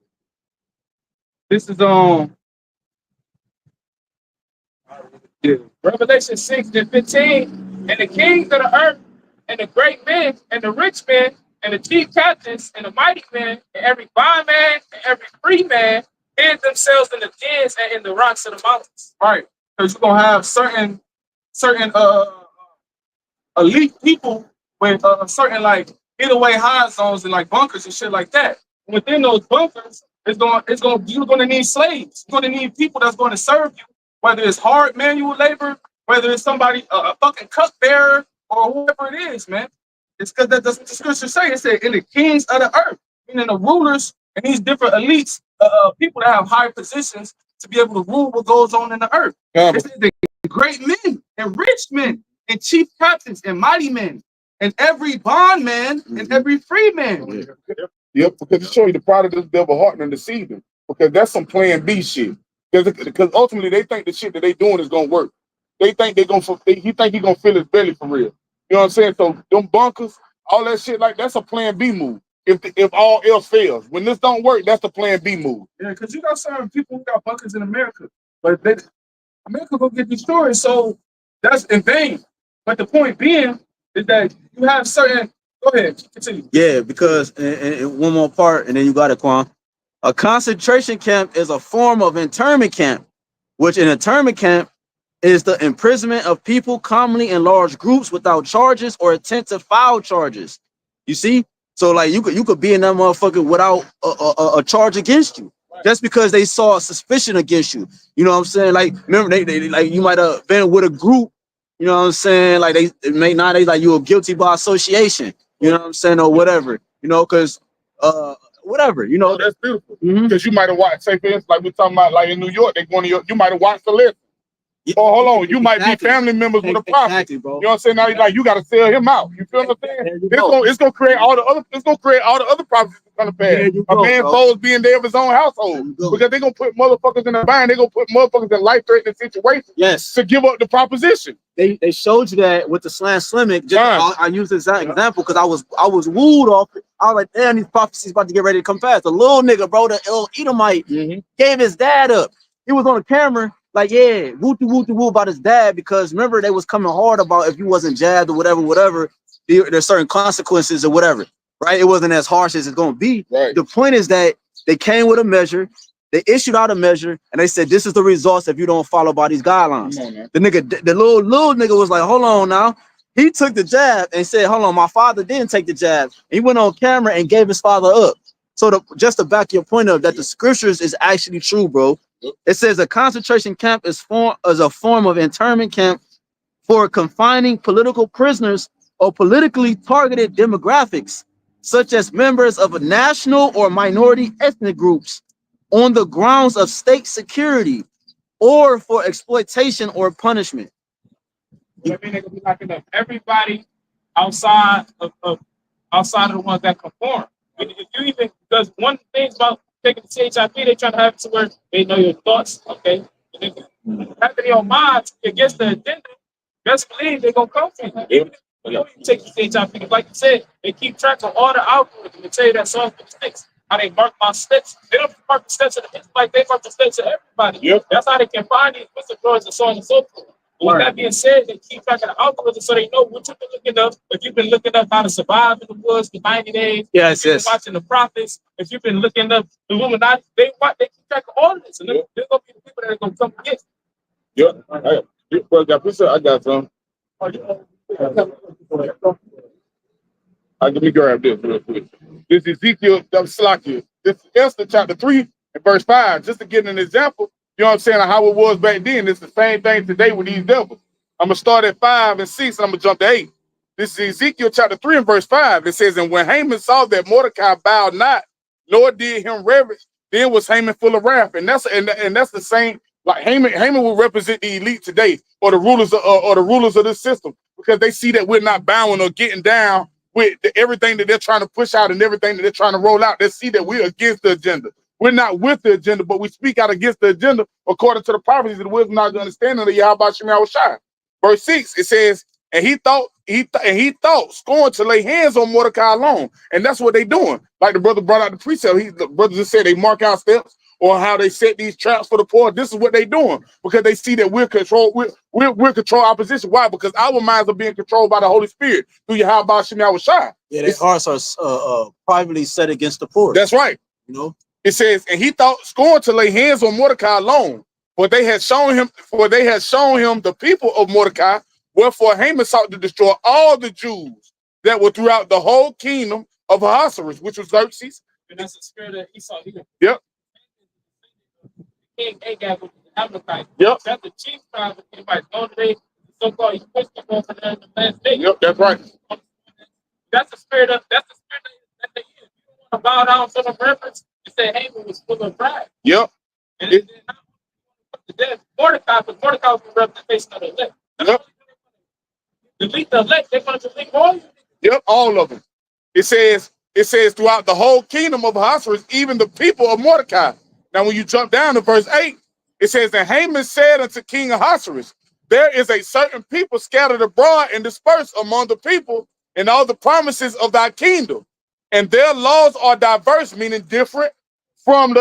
This is Revelation 6 and 15, and the kings of the earth, and the great men, and the rich men, and the chief captains, and the mighty men, and every bondman, and every free man, hid themselves in the dens and in the rocks of the mountains. Right. Because you're gonna have certain elite people with certain like getaway high zones and like bunkers and shit like that. Within those bunkers, you're gonna need slaves. You're gonna need people that's going to serve you, whether it's hard manual labor, whether it's somebody a fucking cupbearer or whoever it is, man. It's because that's what the scripture say. It said in the kings of the earth, meaning the rulers and these different elites, people that have high positions to be able to rule what goes on in the earth. It said the great men and rich men and chief captains and mighty men and every bondman and every free man. Yep, because it shows you the product of the devil heart and deceive them. Because that's some plan B shit. Because ultimately they think the shit that they doing is gonna work. They think he think he gonna fill his belly for real. You know what I'm saying? So them bunkers, all that shit, like that's a plan B move. If all else fails, when this don't work, that's the plan B move. Yeah, because you got certain people who got bunkers in America, but America gonna get destroyed, so that's in vain. But the point being is that you have certain. Go ahead, continue. Yeah, because and one more part, and then you got it, Quan. A concentration camp is a form of internment camp, which an internment camp is the imprisonment of people commonly in large groups without charges or attempt to file charges. You see? So like you could be in that motherfucker without a charge against you, just because they saw a suspicion against you. You know what I'm saying? Like remember they like you might have been with a group, you know what I'm saying? Like they may not they like you were guilty by association, you know what I'm saying, or whatever, you know, because whatever, you know. That's beautiful. Because you might have watched, say for instance, like we're talking about like in New York, they going to you might have watched the list. Yeah, oh, hold on, you might be family members with a prophet. Exactly, bro. You know what I'm saying? Now like you gotta sell him out. You feel what I'm saying? It's gonna create all the other prophets gonna pass. A man foes being there of his own household. Because they're gonna put motherfuckers in the bind, they're gonna put motherfuckers in life-threatening situations. Yes. To give up the proposition. They showed you that with the slam slimmic. Just I use this example because I was wooed off it. I was like, damn, these prophecies about to get ready to come fast. The little nigga, bro, the little Edomite, gave his dad up. He was on the camera, like, yeah, woo about his dad, because remember they was coming hard about if you wasn't jabbed or whatever, there's certain consequences or whatever, right? It wasn't as harsh as it's gonna be. Right. The point is that they came with a measure, they issued out a measure, and they said this is the results if you don't follow by these guidelines. The little nigga was like, hold on now. He took the jab and said, hold on, my father didn't take the jab. He went on camera and gave his father up. So just to back your point up that the scriptures is actually true, bro. It says a concentration camp is a form of internment camp for confining political prisoners or politically targeted demographics, such as members of a national or minority ethnic groups, on the grounds of state security or for exploitation or punishment. I mean, they gonna be locking up everybody outside of the ones that conform. If you even, because one of the things about taking the CHIP, they trying to have it to where they know your thoughts, okay? And if you have it in your mind against the agenda, best believe they're gonna come for you. Even if you know you take the CHIP, like you said, they keep track of all the algorithms. They tell you that Psalm 56, how they mark my steps. They don't mark the steps of the Israelites, like they mark the steps of everybody. Yep. That's how they can find these whistleblowers and so on and so forth. With that being said, they keep track of the algorithm so they know what you've been looking up. If you've been looking up how to survive in the woods for 90 days, if you've been watching the prophets, if you've been looking up the Illuminati, they keep track of all of this. And there's going to be the people that are going to come against. I got some. Let me grab this real quick. This is Ezekiel, Slakia. This is Esther chapter 3 and verse 5. Just to get an example, you know what I'm saying, how it was back then. It's the same thing today with these devils. I'm going to start at 5 and 6, and I'm going to jump to 8. This is Ezekiel chapter 3 and verse 5. It says, and when Haman saw that Mordecai bowed not, nor did him reverence, then was Haman full of wrath. And that's the same. Like Haman will represent the elite today, or the rulers of this system, because they see that we're not bowing or getting down with everything that they're trying to push out and everything that they're trying to roll out. They see that we're against the agenda. We're not with the agenda, but we speak out against the agenda according to the prophecies of the wisdom, knowledge, and understanding of YAHWASHI. Verse 6, it says, and he thought scorned to lay hands on Mordecai alone. And that's what they're doing. Like the brother brought out the precept. The brother just said they mark out steps or how they set these traps for the poor. This is what they're doing because they see that we're control opposition. Why? Because our minds are being controlled by the Holy Spirit through YAHWASHI. Yeah, their hearts are privately set against the poor. That's right. You know, it says, and he thought scorned to lay hands on Mordecai alone, for they had shown him the people of Mordecai. Wherefore Haman sought to destroy all the Jews that were throughout the whole kingdom of Ahasuerus, which was Xerxes. And that's the spirit of Esau here. Yep. King Agag was the Amalekite. Yep. That's the chief tribe of Israelites. Known today, so-called he pushed them over there in the last day. Yep, that's right. That's the spirit that they use. You don't want to bow down to the reference and say Haman was full of pride. Yep. And then Mordecai, but Mordecai was the representation of the elect. Yep. Delete the elect, they're going to delete all. Yep, all of them. It says throughout the whole kingdom of Ahasuerus, even the people of Mordecai. Now, when you jump down to verse 8, it says, and Haman said unto King Ahasuerus, there is a certain people scattered abroad and dispersed among the people in all the promises of thy kingdom. And their laws are diverse, meaning different from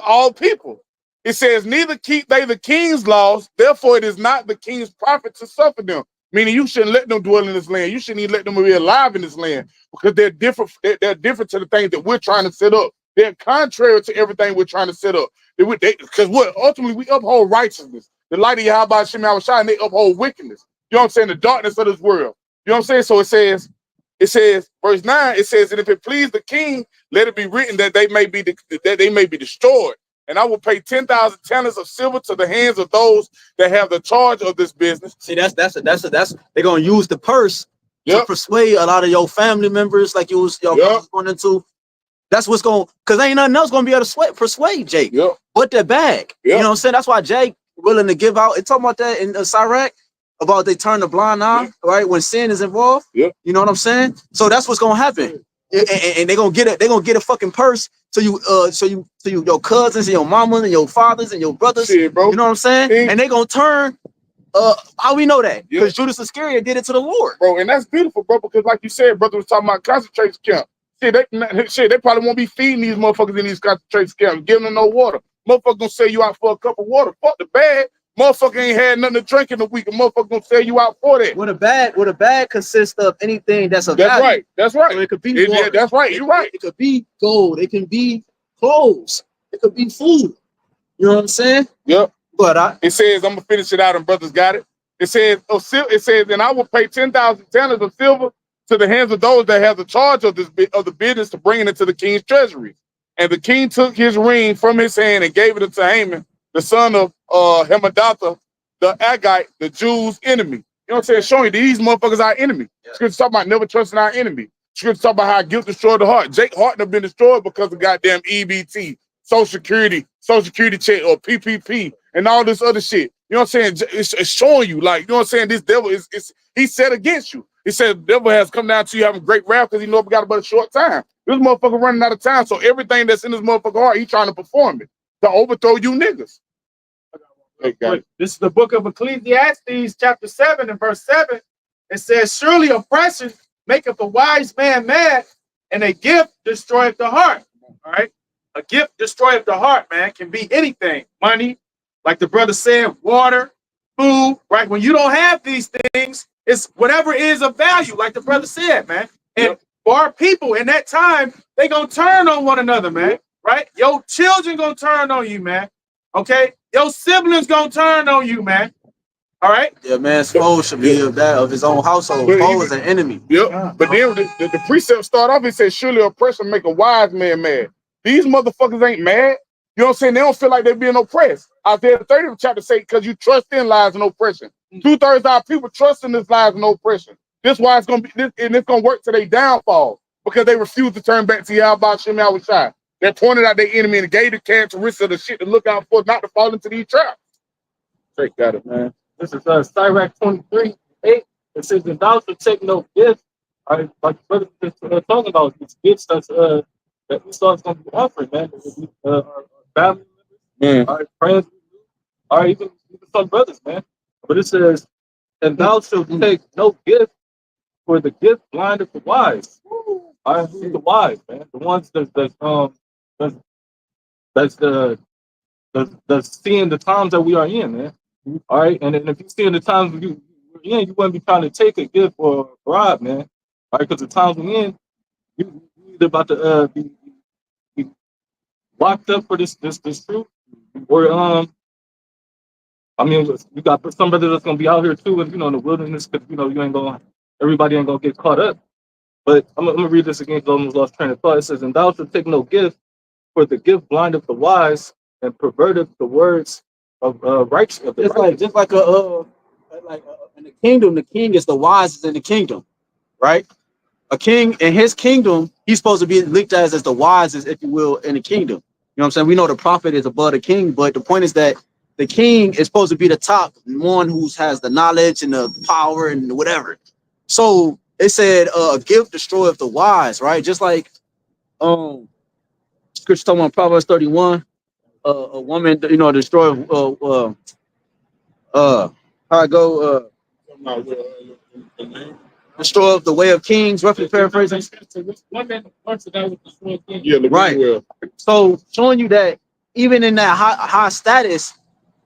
all people. It says, neither keep they the king's laws, therefore it is not the king's profit to suffer them. Meaning you shouldn't let them dwell in this land. You shouldn't even let them be alive in this land because they're different. They're different to the things that we're trying to set up. They're contrary to everything we're trying to set up. Because ultimately we uphold righteousness, the light of YAHWASHI, and they uphold wickedness. You know what I'm saying? The darkness of this world. You know what I'm saying? So it says, verse 9, it says, and if it please the king, let it be written that they may be destroyed. And I will pay 10,000 talents of silver to the hands of those that have the charge of this business. see, that's they're gonna use the purse to persuade a lot of your family members, like y'all going into. That's what's going, because ain't nothing else gonna be able to persuade Jake. Yep. But their bag. You know what I'm saying? That's why Jake willing to give out. It's talking about that in Sirach, about they turn the blind eye, right? When sin is involved. Yep. You know what I'm saying? So that's what's gonna happen. And they're gonna get it, they're gonna get a fucking purse to you, your cousins and your mamas and your fathers and your brothers. Shit, bro. You know what I'm saying? And they're gonna turn. How we know that? Because Judas Iscariot did it to the Lord, bro. And that's beautiful, bro. Because like you said, brother was talking about concentration camp. They probably won't be feeding these motherfuckers in these concentration camps, giving them no water. Motherfucker gonna sell you out for a cup of water. Fuck the bag. Motherfucker ain't had nothing to drink in a week. A motherfucker gonna sell you out for that. What a bag consists of anything that's a That's value. right. That's right. So it could be water. That's right. You're right. It could be gold. It can be clothes. It could be food. You know what I'm saying? Yep. But it says, I'm gonna finish it out, and brothers got it. It says, and I will pay 10,000 talents of silver to the hands of those that have the charge of the business to bring it into the king's treasury. And the king took his ring from his hand and gave it unto Haman, the son of Hamadatha, the Agite, the Jews' enemy. You know what I'm saying? Showing you these motherfuckers are our enemy. Scripture talk about never trusting our enemy. Scripture talk about how guilt destroyed the heart. Jake Harton have been destroyed because of goddamn EBT, Social Security check, or PPP, and all this other shit. You know what I'm saying? It's showing you, like, you know what I'm saying? This devil he set against you. He said the devil has come down to you having great wrath because he know we got about a short time. This motherfucker running out of time, so everything that's in this motherfucker heart, he trying to perform it to overthrow you niggas. This is the book of Ecclesiastes, chapter 7 and verse 7. It says, surely oppression maketh a wise man mad, and a gift destroyeth the heart. All right. A gift destroyeth the heart, man. Can be anything. Money, like the brother said, water, food, right? When you don't have these things, it's whatever is of value, like the brother said, man. And for our people in that time, they gonna turn on one another, man. Right? Your children gonna turn on you, man. Okay? Your siblings gonna turn on you, man. All right? yeah, man's foe should be of his own household. Foe is an enemy. Yep. But then the precept start off, it says, surely oppression make a wise man mad. These motherfuckers ain't mad. You know what I'm saying? They don't feel like they're being oppressed. Isaiah 30 chapter say, because you trust in lies and oppression. 2/3 of our people trust in this lies and oppression. This why it's gonna be this, and it's gonna work to their downfall because they refuse to turn back to YAHWASHI, YAHWASHI. They pointed out their enemy and gave the characteristics of the shit to look out for, not to fall into these traps. Take that, man. This is Sirach 23:8. It says, "And thou shalt take no gift." All right, like brother is talking about these gifts that Esau's gonna be offering, man. Our family members, our friends, or even some brothers, man. But it says, "And thou shalt take no gift, for the gift blindeth the wise." All right, who's the wise, man? The ones that's seeing the times that we are in, man. All right, and if you see in the times we're in, you wouldn't be trying to take a gift or a bribe, man. All right, because the times we're in, you either about to be locked up for this truth, or I mean, you got somebody that's gonna be out here too, and in the wilderness, because everybody ain't gonna get caught up. But I'm gonna read this again, because I almost lost train of thought. It says, "And thou shalt take no gift, for the gift blindeth the wise, and perverteth the words of righteous." It's like just like in the kingdom, the king is the wisest in the kingdom, right? A king in his kingdom, he's supposed to be looked at as the wisest, if you will, in the kingdom. You know what I'm saying? We know the prophet is above the king, but the point is that the king is supposed to be the top one who has the knowledge and the power and whatever. So it said, "A gift destroyeth the wise," right? Just like scripture talking about Proverbs 31, a woman, destroy how I go destroy the way of kings, roughly paraphrasing. Yeah, Right. So showing you that even in that high status,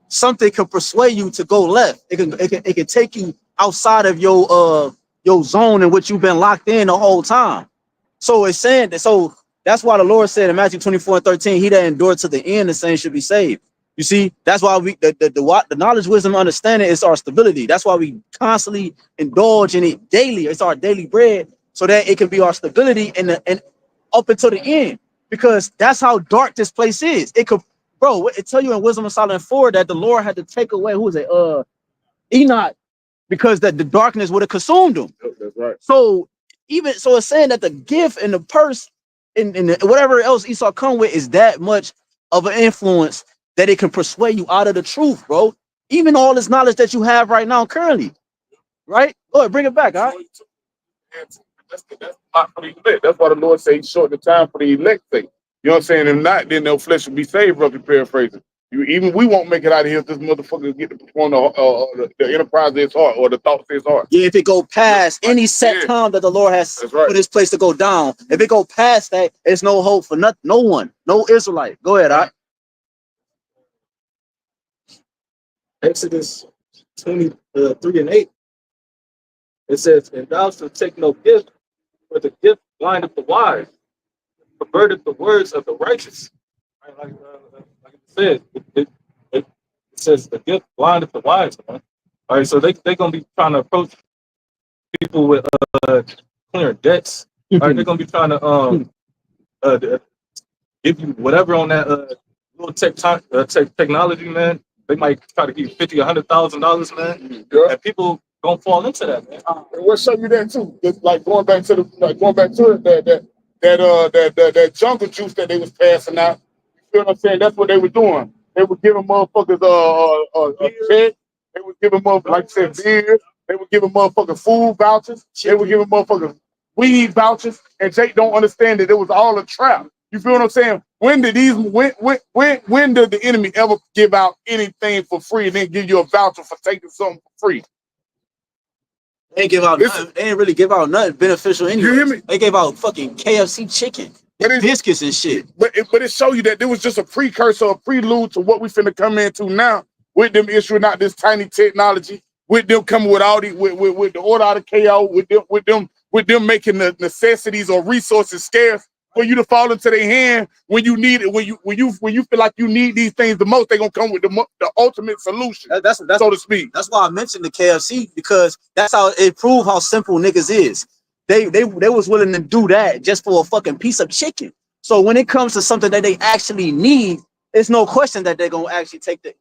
something can persuade you to go left. It can take you outside of your zone in which you've been locked in the whole time. So it's saying that, so that's why the Lord said in Matthew 24:13, "He that endured to the end, the same should be saved." You see, that's why the knowledge, wisdom, understanding is our stability. That's why we constantly indulge in it daily. It's our daily bread, so that it can be our stability and up until the end. Because that's how dark this place is. It could, bro. It tell you in Wisdom of Solomon 4 that the Lord had to take away Enoch, because that the darkness would have consumed him. That's right. So it's saying that the gift and the purse and whatever else Esau come with is that much of an influence that it can persuade you out of the truth, bro. Even all this knowledge that you have right now currently, right? Go ahead, bring it back, all right? That's not for the elect. That's why the Lord said He shortened the time for the elect sake. You know what I'm saying? If not, then no flesh will be saved, roughly paraphrasing. Even we won't make it out of here if this motherfucker get to perform the enterprise of his heart or the thoughts of his heart. Yeah, if it go past any set time that the Lord has put His place to go down, if it go past that, there's no hope for no one, no Israelite. Go ahead, all right? Exodus 23:8. It says, "And thou shalt take no gift, for the gift blindeth the wise, perverteth the words of the righteous." Right, like it says, it says the gift blindeth the wise, man. All right, so they're gonna be trying to approach people with clear debts. All right, they're gonna be trying to give you whatever on that little technology, man. They might try to give you $50,000 or $100,000, man. Yeah. And people gonna fall into that, man. We'll show you that too. Just like going back to that jungle juice that they was passing out. You feel what I'm saying? That's what they were doing. They were giving motherfuckers a check. They were giving motherfuckers, like I said, beer. They were giving motherfuckers food vouchers. They were giving motherfuckers weed vouchers. And Jake don't understand that it was all a trap. You feel what I'm saying? When did the enemy ever give out anything for free and then give you a voucher for taking something for free? They ain't give out nothing. They ain't really give out nothing beneficial anyway. You hear me? They gave out fucking KFC chicken, biscuits and shit. But it show you that there was just a precursor, a prelude to what we finna come into now, with them issuing out this tiny technology, with them coming with all the with the order out of chaos, with them making the necessities or resources scarce for you to fall into their hand when you need it, when you feel like you need these things the most. They're gonna come with the ultimate solution, That's so to speak. That's why I mentioned the KFC, because that's how it proved how simple niggas is. They was willing to do that just for a fucking piece of chicken. So when it comes to something that they actually need, it's no question that they're gonna actually take the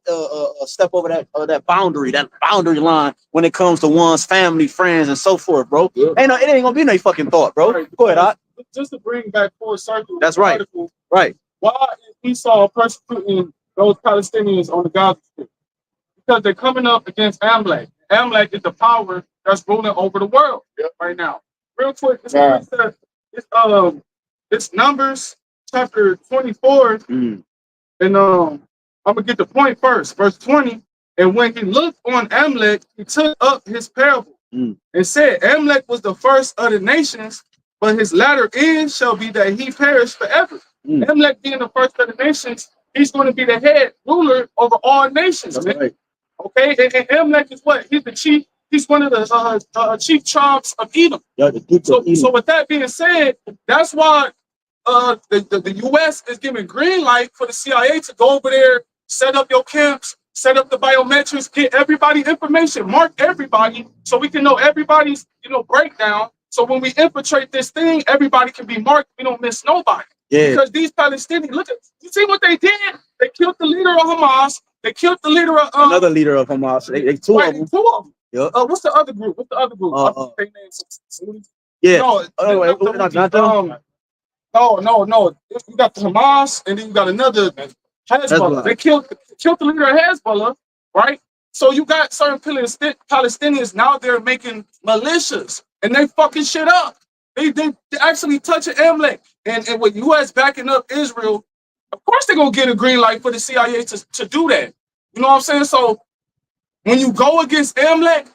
step over that boundary line when it comes to one's family, friends, and so forth, bro. Yeah. It ain't gonna be no fucking thought, bro. Right, Go ahead, Doc. just to bring back full circle. That's right. Article, Right. why is Esau persecuting those Palestinians on the Gaza Strip? Because they're coming up against Amalek. Amalek is the power that's ruling over the world right now. Real quick, it's Numbers chapter 24, and I'm gonna get the point first, verse 20. And when he looked on Amalek, he took up his parable and said, Amalek was the first of the nations, but his latter end shall be that he perish forever. Amalek being the first of the nations, he's going to be the head ruler over all nations. Right. Okay, and Amalek is what? He's the chief. He's one of the chief tribes of Edom. Yeah, so with that being said, that's why the U.S. is giving green light for the CIA to go over there, set up your camps, set up the biometrics, get everybody information, mark everybody, so we can know everybody's breakdown. So when we infiltrate this thing, everybody can be marked. We don't miss nobody. Yeah. Because these Palestinians, look at, you see what they did? They killed the leader of Hamas. They killed the leader of another leader of Hamas. They two of them. Two of them. Yep. What's the other group? Yeah. No, no. You got the Hamas, and then you got another Hezbollah. They killed the leader of Hezbollah, right? So you got certain Palestinians now. They're making militias, and they fucking shit up. They actually touch an Amalek, and with U.S. backing up Israel, of course they're gonna get a green light for the CIA to do that. You know what I'm saying? So when you go against Amalek,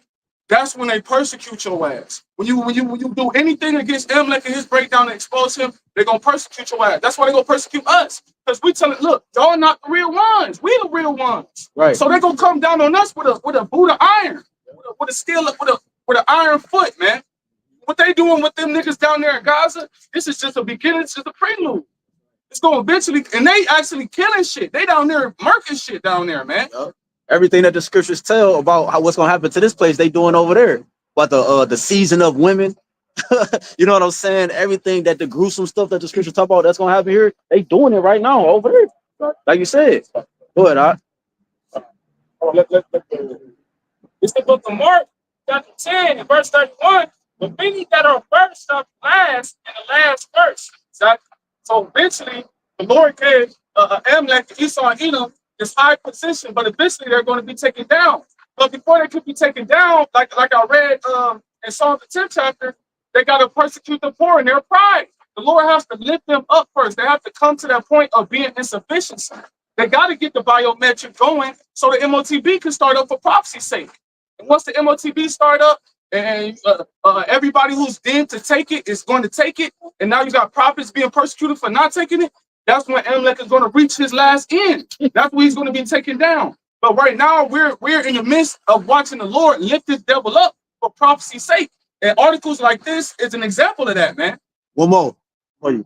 that's when they persecute your ass. When you do anything against Amalek and his breakdown and expose him, they're gonna persecute your ass. That's why they're gonna persecute us. Because we tell it, look, y'all not the real ones. We the real ones. Right. So they're gonna come down on us with a boot of iron, with a steel, with an iron foot, man. What they doing with them niggas down there in Gaza, this is just a beginning, it's just a prelude. It's going to eventually, and they actually killing shit. They down there murking shit down there, man. Yep. Everything that the scriptures tell about what's going to happen to this place, they doing over there. But the season of women, you know what I'm saying? Everything that the gruesome stuff that the scriptures talk about, that's going to happen here, they doing it right now over there. Like you said. Go ahead, Doc. It's the book of Mark, chapter 10, and verse 31. The many that are first shall be last, and the last first. Exactly. So eventually, the Lord gave Amalek, Esau, and Edom this high position, but eventually they're going to be taken down. But before they could be taken down, like I read in Psalm the 10th chapter, they got to persecute the poor in their pride. The Lord has to lift them up first. They have to come to that point of being insufficiency. They got to get the biometric going so the MOTB can start up for prophecy's sake. And once the MOTB start up, and everybody who's deemed to take it is going to take it, and now you got prophets being persecuted for not taking it. That's when Amalek is going to reach his last end. That's when he's going to be taken down. But right now we're in the midst of watching the Lord lift this devil up for prophecy's sake. And articles like this is an example of that, man. One more for you.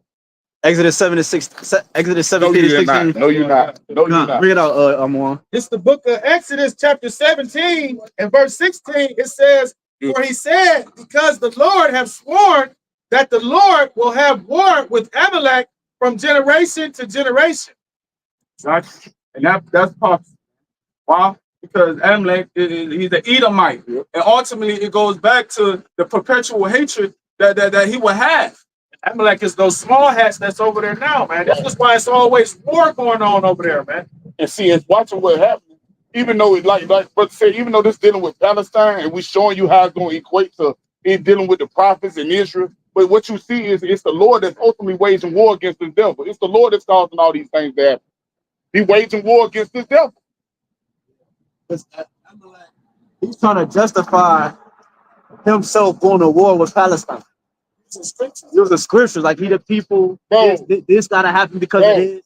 Exodus 7:6. Exodus 7:16. No, you're not. No, you're not. Read it out, Amon. It's the book of Exodus, chapter 17, and verse 16. It says, for he said, because the Lord have sworn that the Lord will have war with Amalek from generation to generation. Exactly. And that's possible. Why? Because Amalek, he's an Edomite. Yep. And ultimately, it goes back to the perpetual hatred that he will have. Amalek is those small hats that's over there now, man. This is why it's always war going on over there, man. And see, it's watching what happens. Even though it like Brother said, even though this dealing with Palestine and we showing you how it's going to equate to it dealing with the prophets in Israel, but what you see is it's the Lord that's ultimately waging war against this devil. It's the Lord that's causing all these things to happen. He's waging war against this devil. He's trying to justify himself going to war with Palestine. It was the scriptures, like he the people. This gotta happen because it is.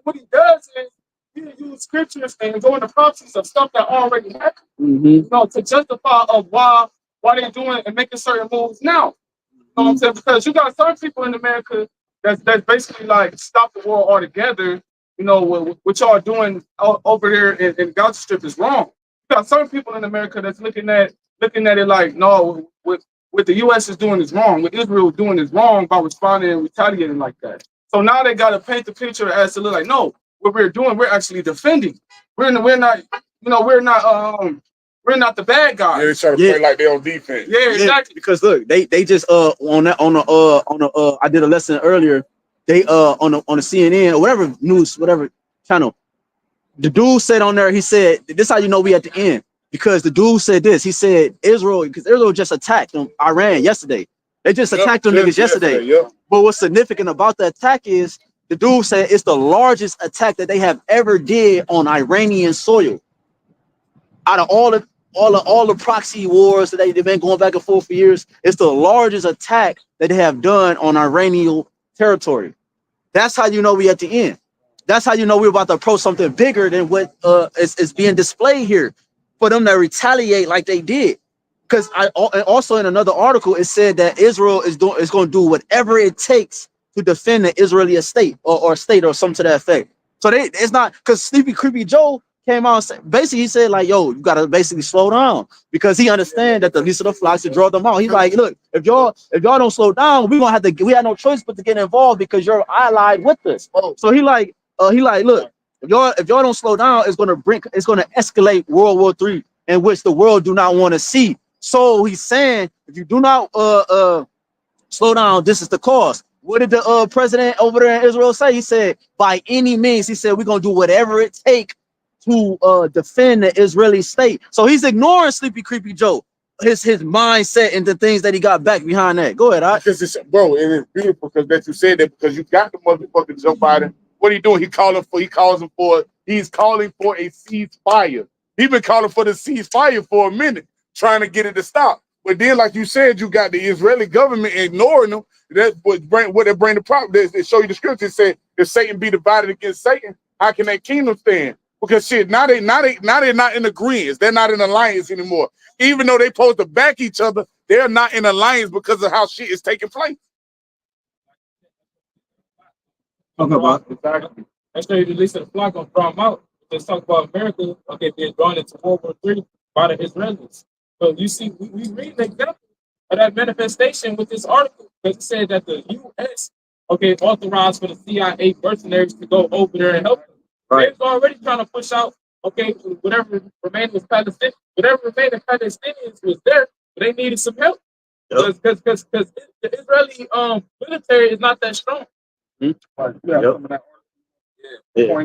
What he does is he use scriptures and go into prophecies of stuff that already happened. You know, to justify of why they're doing and making certain moves now. You know what I'm saying? Because you got some people in America that's basically like stop the war altogether. You know, what y'all doing over there in Gaza Strip is wrong. You got some people in America that's looking at it like, no, what the U.S. is doing is wrong. What Israel is doing is wrong by responding and retaliating like that. So now they got to paint the picture as to look like, no, what we're doing, we're actually defending. We're not, we're not the bad guys. Yeah, they try to play like they on defense. Yeah, exactly. Because look, they just on the I did a lesson earlier. They on the CNN or whatever news, whatever channel. The dude said on there, he said, this is how you know we at the end. Because the dude said this, he said Israel, because Israel just attacked them, Iran yesterday. They just attacked them niggas yesterday. But what's significant about the attack is the dude said it's the largest attack that they have ever did on Iranian soil. Out of all the proxy wars that they've been going back and forth for years, it's the largest attack that they have done on Iranian territory. That's how you know we at the end. That's how you know we're about to approach something bigger than what is being displayed here. For them to retaliate like they did. Because also in another article, it said that Israel is going to do whatever it takes to defend the Israeli state or state or something to that effect. So it's not, because Sleepy Creepy Joe came out and said, basically he said like, yo, you got to basically slow down, because he understands that the least of the flocks to draw them out. He's like, look, if y'all don't slow down, we have no choice but to get involved because you're allied with us. So he like, look, if y'all don't slow down, it's gonna escalate World War III, in which the world do not want to see. So he's saying, if you do not slow down, this is the cost. What did the president over there in Israel say? He said, by any means, he said, we're gonna do whatever it takes to defend the Israeli state. So he's ignoring Sleepy Creepy Joe, his mindset and the things that he got back behind that. Go ahead, because it's, bro, it is beautiful because that you said that, because you got the motherfucking Joe Biden. What are you doing? He's calling for a ceasefire. He's been calling for the ceasefire for a minute, trying to get it to stop. But then, like you said, you got the Israeli government ignoring them. That's what they bring the problem. They show you the scripture. It said, if Satan be divided against Satan, how can that kingdom stand? Because shit, now they're not in agreement. They're not in alliance anymore. Even though they supposed to back each other, they're not in alliance because of how shit is taking place. Talk about exactly. That's why the least of the flock gonna draw them out. Let's talk about America, okay, being drawn into World War III by the Israelis. So you see, we read an example of that manifestation with this article, because it said that the U.S. okay authorized for the CIA mercenaries to go over there and help them. Right. They're already trying to push out, okay, whatever remaining Palestinians was there, but they needed some help. Because the Israeli military is not that strong. Point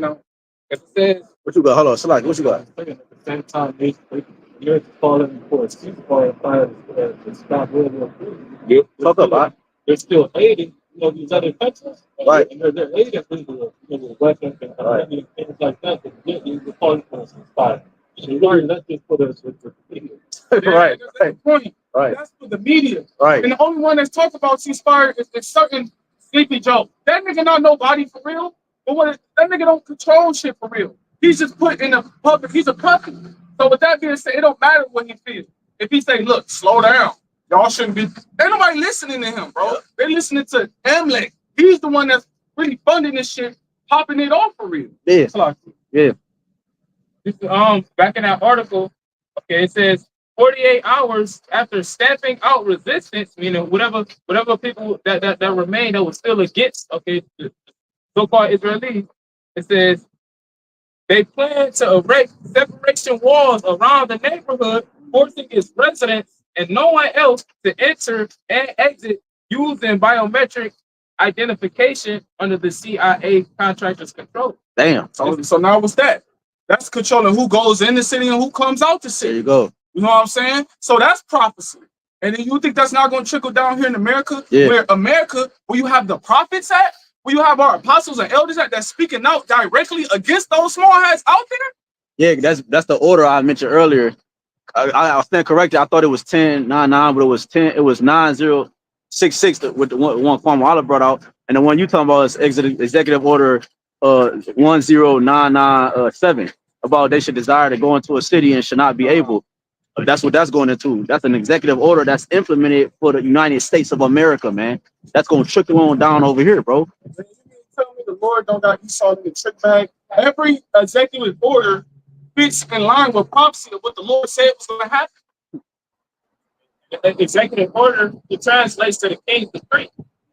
out. It says, what you got? Hold on, Salaki, what you got? At the same time, you're calling for a ceasefire to stop World War III. Yep. Talk about. They're still aiding, these other countries. Right. And they're aiding Israel, with weapons and things like that. You're calling for a ceasefire. That's just for the media. Right. That's the point. Right. That's for the media. Right. And the only one that's talked about ceasefire is certain Sleepy Joe. That nigga not nobody for real. But that nigga don't control shit for real. He's just put in the public. He's a puppet. So with that being said, it don't matter what he feels. If he say, look, slow down. Y'all shouldn't be. Ain't nobody listening to him, bro. They're listening to Emlek. He's the one that's really funding this shit, popping it off for real. Yeah. Yeah. Back in that article, okay, it says 48 hours after stamping out resistance, meaning whatever people that remained that was still against, okay, the so-called Israelis, it says they plan to erect separation walls around the neighborhood, forcing its residents and no one else to enter and exit using biometric identification under the CIA contractor's control. Damn. So now what's that? That's controlling who goes in the city and who comes out the city. There you go. You know what I'm saying? So that's prophecy. And then you think that's not going to trickle down here in America? Yeah. Where you have the prophets at, where you have our apostles and elders at, that's speaking out directly against those small hats out there? Yeah, that's the order I mentioned earlier. I stand corrected. I thought it was 1099, but it was 9066 with the one Kwame Olive brought out. And the one you talking about is executive order 10997 about they should desire to go into a city and should not be able. That's what that's going into. That's an executive order that's implemented for the United States of America, man. That's going to trickle on down over here, bro. You tell me the Lord don't got Esau in the trick bag? Every executive order fits in line with prophecy of what the Lord said was going to happen. The executive order, it translates to the king's decree.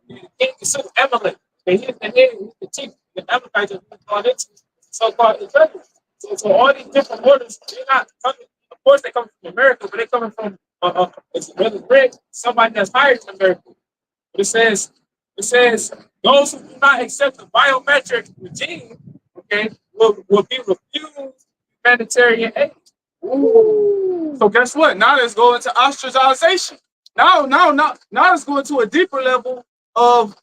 The king is Amalek. And he's the head, he's the chief. The Amalekites are on it. so-called intelligence. So all these different orders, they're not coming. Of course, they come from America, but they're coming from it's Brother Greg, somebody that's higher than America. But it says those who do not accept the biometric regime, okay, will be refused humanitarian aid. Ooh. So guess what? Now let's go into ostracization. Now let's go into a deeper level of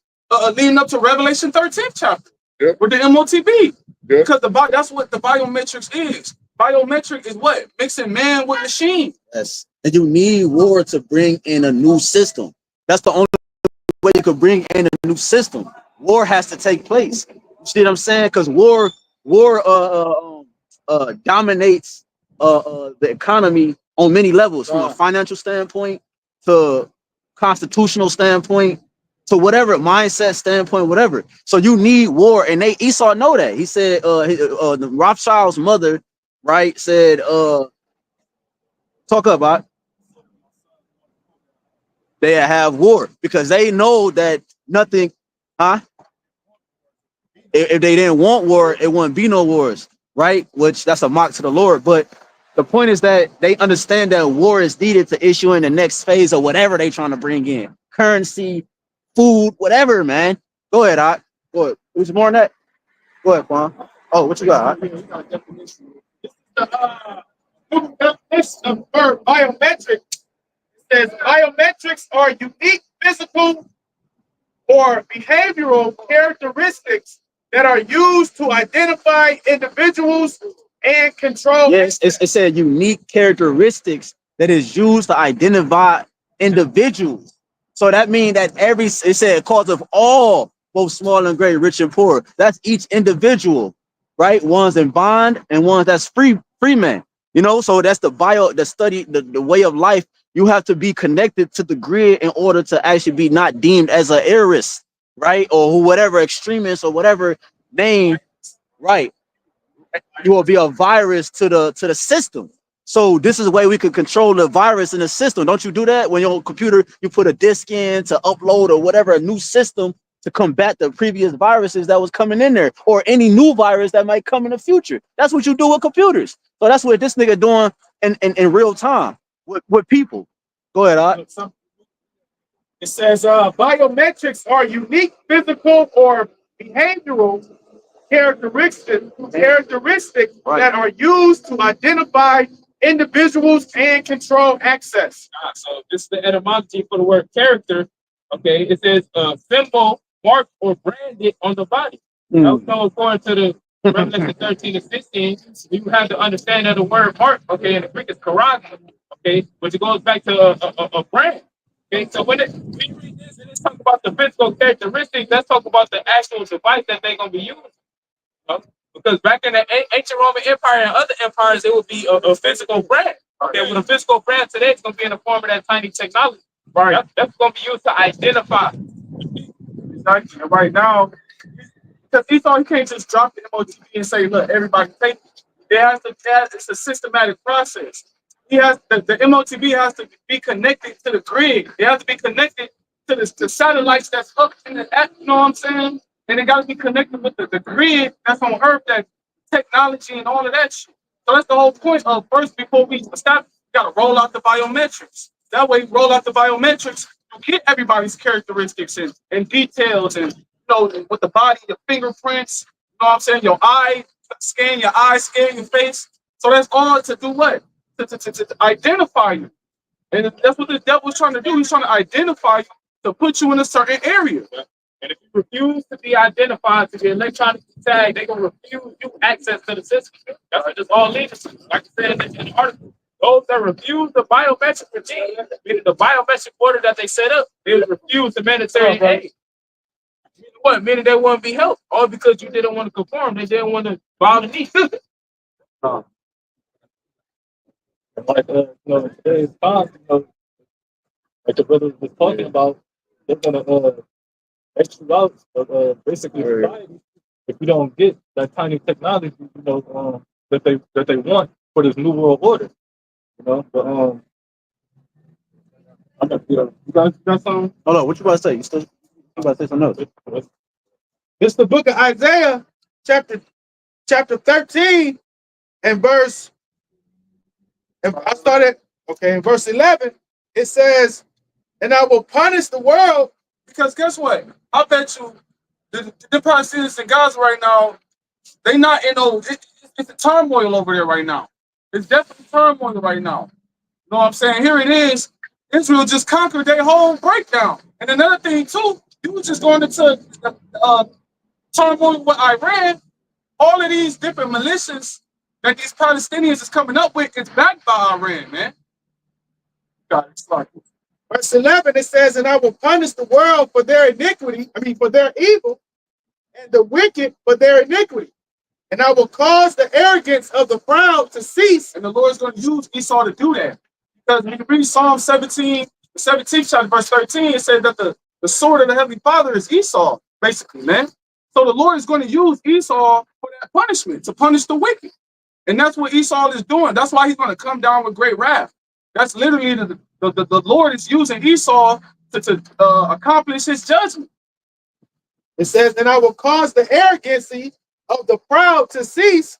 leading up to Revelation 13th chapter. Yep. With the MOTB. Yep. Because that's what the biometrics is. Biometric is what? Mixing man with machine. Yes. And you need war to bring in a new system. That's the only way you could bring in a new system. War has to take place. You see what I'm saying? Because war dominates the economy on many levels, from a financial standpoint to constitutional standpoint to whatever mindset standpoint, whatever. So you need war, and Esau know that. He said the Rothschild's mother, right, said talk about they have war because they know that nothing, if they didn't want war, it wouldn't be no wars, right? Which that's a mock to the Lord. But the point is that they understand that war is needed to issue in the next phase of whatever they trying to bring in. Currency, food, whatever, man. Go ahead, Ot. Go ahead. Who's more on that? Go ahead, Juan. Oh, what you got? The definition of word biometric says biometrics are unique physical or behavioral characteristics that are used to identify individuals and control. Yes, it said unique characteristics that is used to identify individuals. So that means that it said cause of all, both small and great, rich and poor. That's each individual, right? One's in bond and one's that's free man. You know, so that's the study, the way of life. You have to be connected to the grid in order to actually be not deemed as an heiress, right? Or whatever extremist or whatever name, right? You will be a virus to the system. So this is the way we can control the virus in the system. Don't you do that when your computer, you put a disk in to upload or whatever, a new system to combat the previous viruses that was coming in there, or any new virus that might come in the future. That's what you do with computers. So that's what this nigga doing in real time with people. Go ahead, Art. It says biometrics are unique physical or behavioral characteristics Right. that are used to identify individuals and control access. So this is the etymology for the word character. Okay, it says symbol, marked, or branded on the body. Also, according to the Revelation 13 and 16, you have to understand that the word mark, okay, in the Greek is karag, okay, which it goes back to a brand. Okay, so when you read this and it's talking about the physical characteristics, let's talk about the actual device that they're going to be using. Because back in the ancient Roman Empire and other empires, it would be a physical brand. Okay, with a physical brand today, it's going to be in the form of that tiny technology. Right. That's going to be used to identify. Exactly. And right now, because Esau, he can't just drop the MOTB and say, look, everybody take it. It's a systematic process. The MOTB has to be connected to the grid. They have to be connected to the satellites that's up in the app, you know what I'm saying? And it got to be connected with the grid that's on Earth, that technology and all of that shit. So that's the whole point of first, before we stop, we got to roll out the biometrics. That way, roll out the biometrics, you get everybody's characteristics and details, and with the body, your fingerprints, you know what I'm saying? Your eye, scan your eyes, scan your face. So that's all to do what? To identify you. And that's what the devil's trying to do. He's trying to identify you to put you in a certain area. And if you refuse to be identified, to be electronically tagged, they're going to refuse you access to the system. That's just all leaders. Like I said in the article, those that refuse the biometric regime, meaning the biometric order that they set up, they will refuse humanitarian aid. Meaning what? Meaning they won't be helped. All because you didn't want to conform. They didn't want to bow the knee. Like in today's time, like the brother was talking about, they're gonna X you out of basically society if you don't get that tiny technology, that they want for this new world order. But I'm not, you guys got something? Hold on, what you about to say? You about to say something else? It's the book of Isaiah, chapter chapter 13 and verse, and I started, okay, in verse 11, it says, and I will punish the world, because guess what? I bet you the Palestinians in Gaza right now, they not in no, it's a turmoil over there right now. It's definitely turmoil right now. You know what I'm saying? Here it is. Israel just conquered their whole breakdown. And another thing too, you were just going into turmoil with Iran. All of these different militias that these Palestinians is coming up with is backed by Iran, man. God, it's like verse 11, it says, and I will punish the world for their iniquity, for their evil, and the wicked for their iniquity. And I will cause the arrogance of the proud to cease. And the Lord is going to use Esau to do that. Because when you read Psalm 17, the 17th chapter, verse 13, it says that the sword of the Heavenly Father is Esau, basically, man. So the Lord is going to use Esau for that punishment, to punish the wicked. And that's what Esau is doing. That's why he's going to come down with great wrath. That's literally the Lord is using Esau to accomplish his judgment. It says, and I will cause the arrogancy of the proud to cease,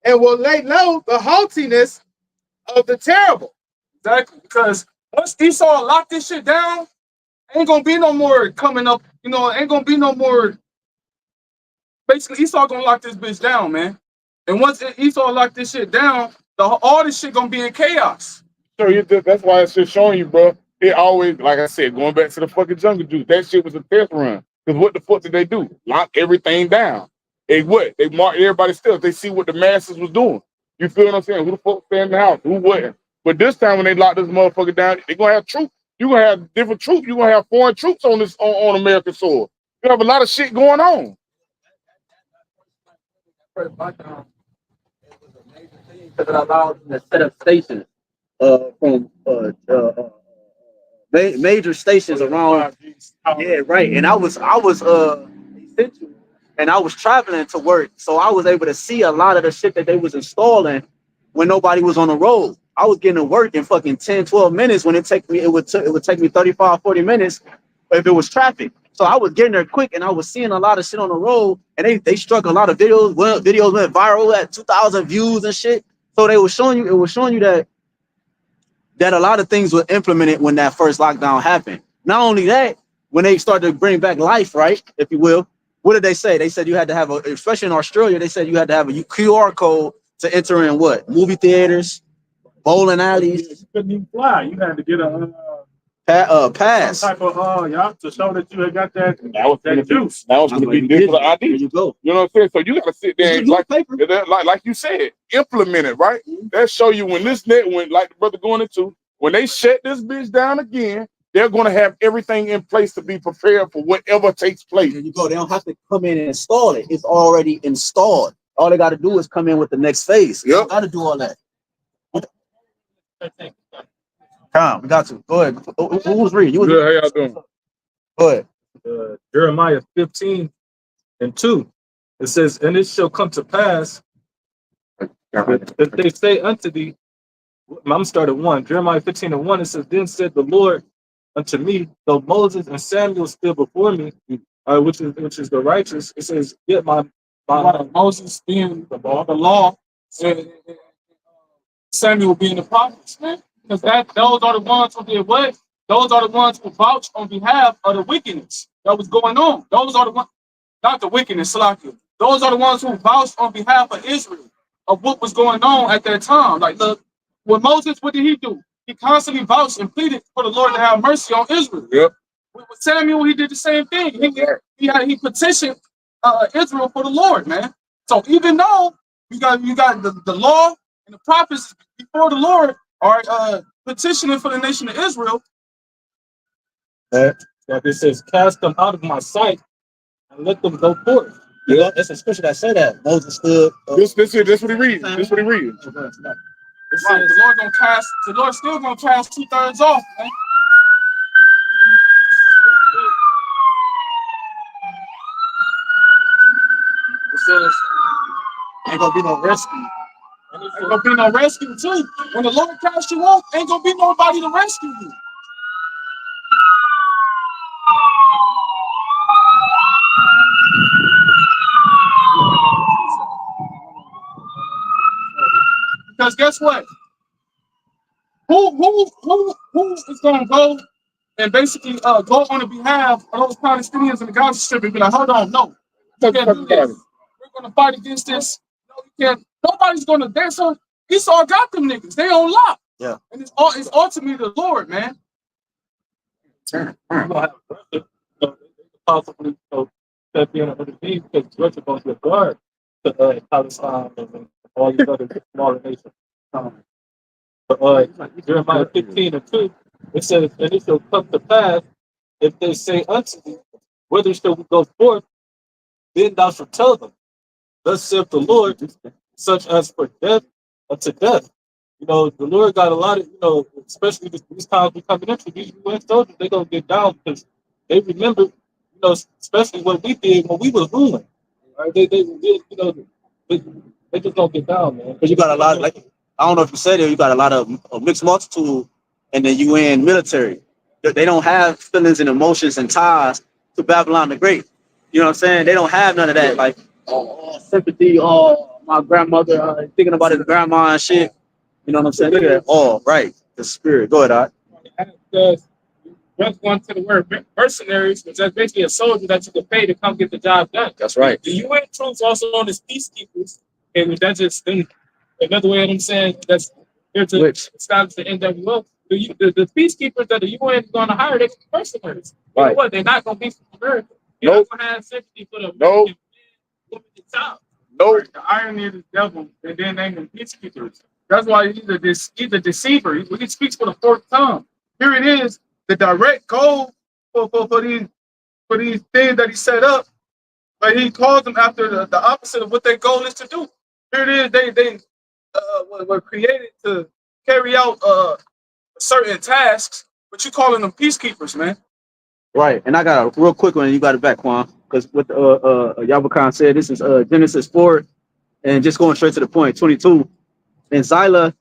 and will lay low the haughtiness of the terrible. Exactly, because once Esau lock this shit down, ain't gonna be no more coming up, ain't gonna be no more. Basically, Esau gonna lock this bitch down, man. And once Esau lock this shit down, all this shit gonna be in chaos. So that's why it's just showing you, bro. It always, like I said, going back to the fucking jungle juice, that shit was a test run. Because what the fuck did they do? Lock everything down. They marked everybody still. They see what the masses was doing. You feel what I'm saying? Who the fuck stay in the house? Who wasn't? But this time when they lock this motherfucker down, they're gonna have troops. You're gonna have different troops. You're gonna have foreign troops on this on American soil. You have a lot of shit going on. Because it allowed them to set up stations from major stations around. Yeah, right. And I was essential, and I was traveling to work, so I was able to see a lot of the shit that they was installing when nobody was on the road. I was getting to work in fucking 10, 12 minutes when it would take me 35, 40 minutes if it was traffic. So I was getting there quick, and I was seeing a lot of shit on the road, and they struck a lot of videos. Videos went viral at 2,000 views and shit. So it was showing you that a lot of things were implemented when that first lockdown happened. Not only that, when they started to bring back life, right, if you will, what did they say? They said you had to have especially in Australia, they said you had to have a QR code to enter in what? Movie theaters, bowling alleys. You couldn't even fly. You had to get a pass. Some type of to show that you had got that juice. That was gonna be digital ID. There you go. You know what I'm saying? So you gotta sit there and like you said, implement it, right? That show you when like the brother going into, when they shut this bitch down again, they're gonna have everything in place to be prepared for whatever takes place. There you go. They don't have to come in and install it. It's already installed. All they gotta do is come in with the next phase. Yep. Gotta do all that. Tom, we got to. Go ahead. Who was reading? Good, how y'all doing? Go ahead. Jeremiah 15:2. It says, and it shall come to pass if they say unto thee, I'm starting 1. Jeremiah 15:1. It says, then said the Lord unto me, though Moses and Samuel still before me, which is the righteous. It says, yet my Moses being the law, and Samuel being the prophets, man. Because those are the ones who did what? Those are the ones who vouched on behalf of the wickedness that was going on. Those are the ones, not the wickedness, Salakia. Those are the ones who vouched on behalf of Israel of what was going on at that time. Like, look, with Moses, what did he do? He constantly vouched and pleaded for the Lord to have mercy on Israel. Yep. With Samuel, he did the same thing. He petitioned Israel for the Lord, man. So even though you got the law and the prophets before the Lord are petitioning for the nation of Israel. That it says, cast them out of my sight and let them go forth. Yeah, that's a scripture that said that Moses stood. This what he reading. This what he reading. Right, the Lord still gonna cast 2/3 off, man. It says, ain't gonna be no rescue. Ain't gonna be no rescue too. When the Lord casts you off, ain't gonna be nobody to rescue you. Because guess what? Who is gonna go and basically go on the behalf of those Palestinians and the Gaza Strip and be like, hold on, no, you can't do this. We're gonna fight against this. No, you can't. Nobody's gonna dance on. Esau got them niggas. They on lock. Yeah. And it's ultimately the Lord, man. Possibly step in underneath because Russia going to guard to Palestine and all these other smaller nations. But Jeremiah 15:2, it says, and it shall come to pass if they say unto thee, whither shall we go forth? Then thou shalt tell them, thus saith the Lord, such as for death unto death. You know, the Lord got a lot of, especially these times we coming into, these UN soldiers, they gonna get down because they remember, especially what we did when we was ruling. Right? They just don't get down, man. Because you got a lot, like, I don't know if you said it, you got a lot of a mixed multitude in the UN military. They don't have feelings and emotions and ties to Babylon the Great. You know what I'm saying? They don't have none of that, like, sympathy, my grandmother, thinking about his grandma and shit. You know what I'm saying? Look at that. Right. The spirit. Go ahead, Just one to the word mercenaries, which is basically a soldier that you can pay to come get the job done. That's right. The UN troops also known as peacekeepers, and that's just another way of them saying that's here to establish the NWO. The peacekeepers that the UN is going to hire, they're mercenaries. You know what? They're not going to be from America. You're not going to have sympathy for the American limited time. The irony of the devil, and then name them peacekeepers. That's why he's a deceiver. He speaks for the fourth time. Here it is. The direct goal for these things that he set up, but he calls them after the opposite of what their goal is to do. Here it is. They were created to carry out certain tasks, but you calling them peacekeepers, man. Right. And I got a real quick one. And you got it back, Quan, because what Yahweh said. This is Genesis 4, and just going straight to the point. 22. And Zillah,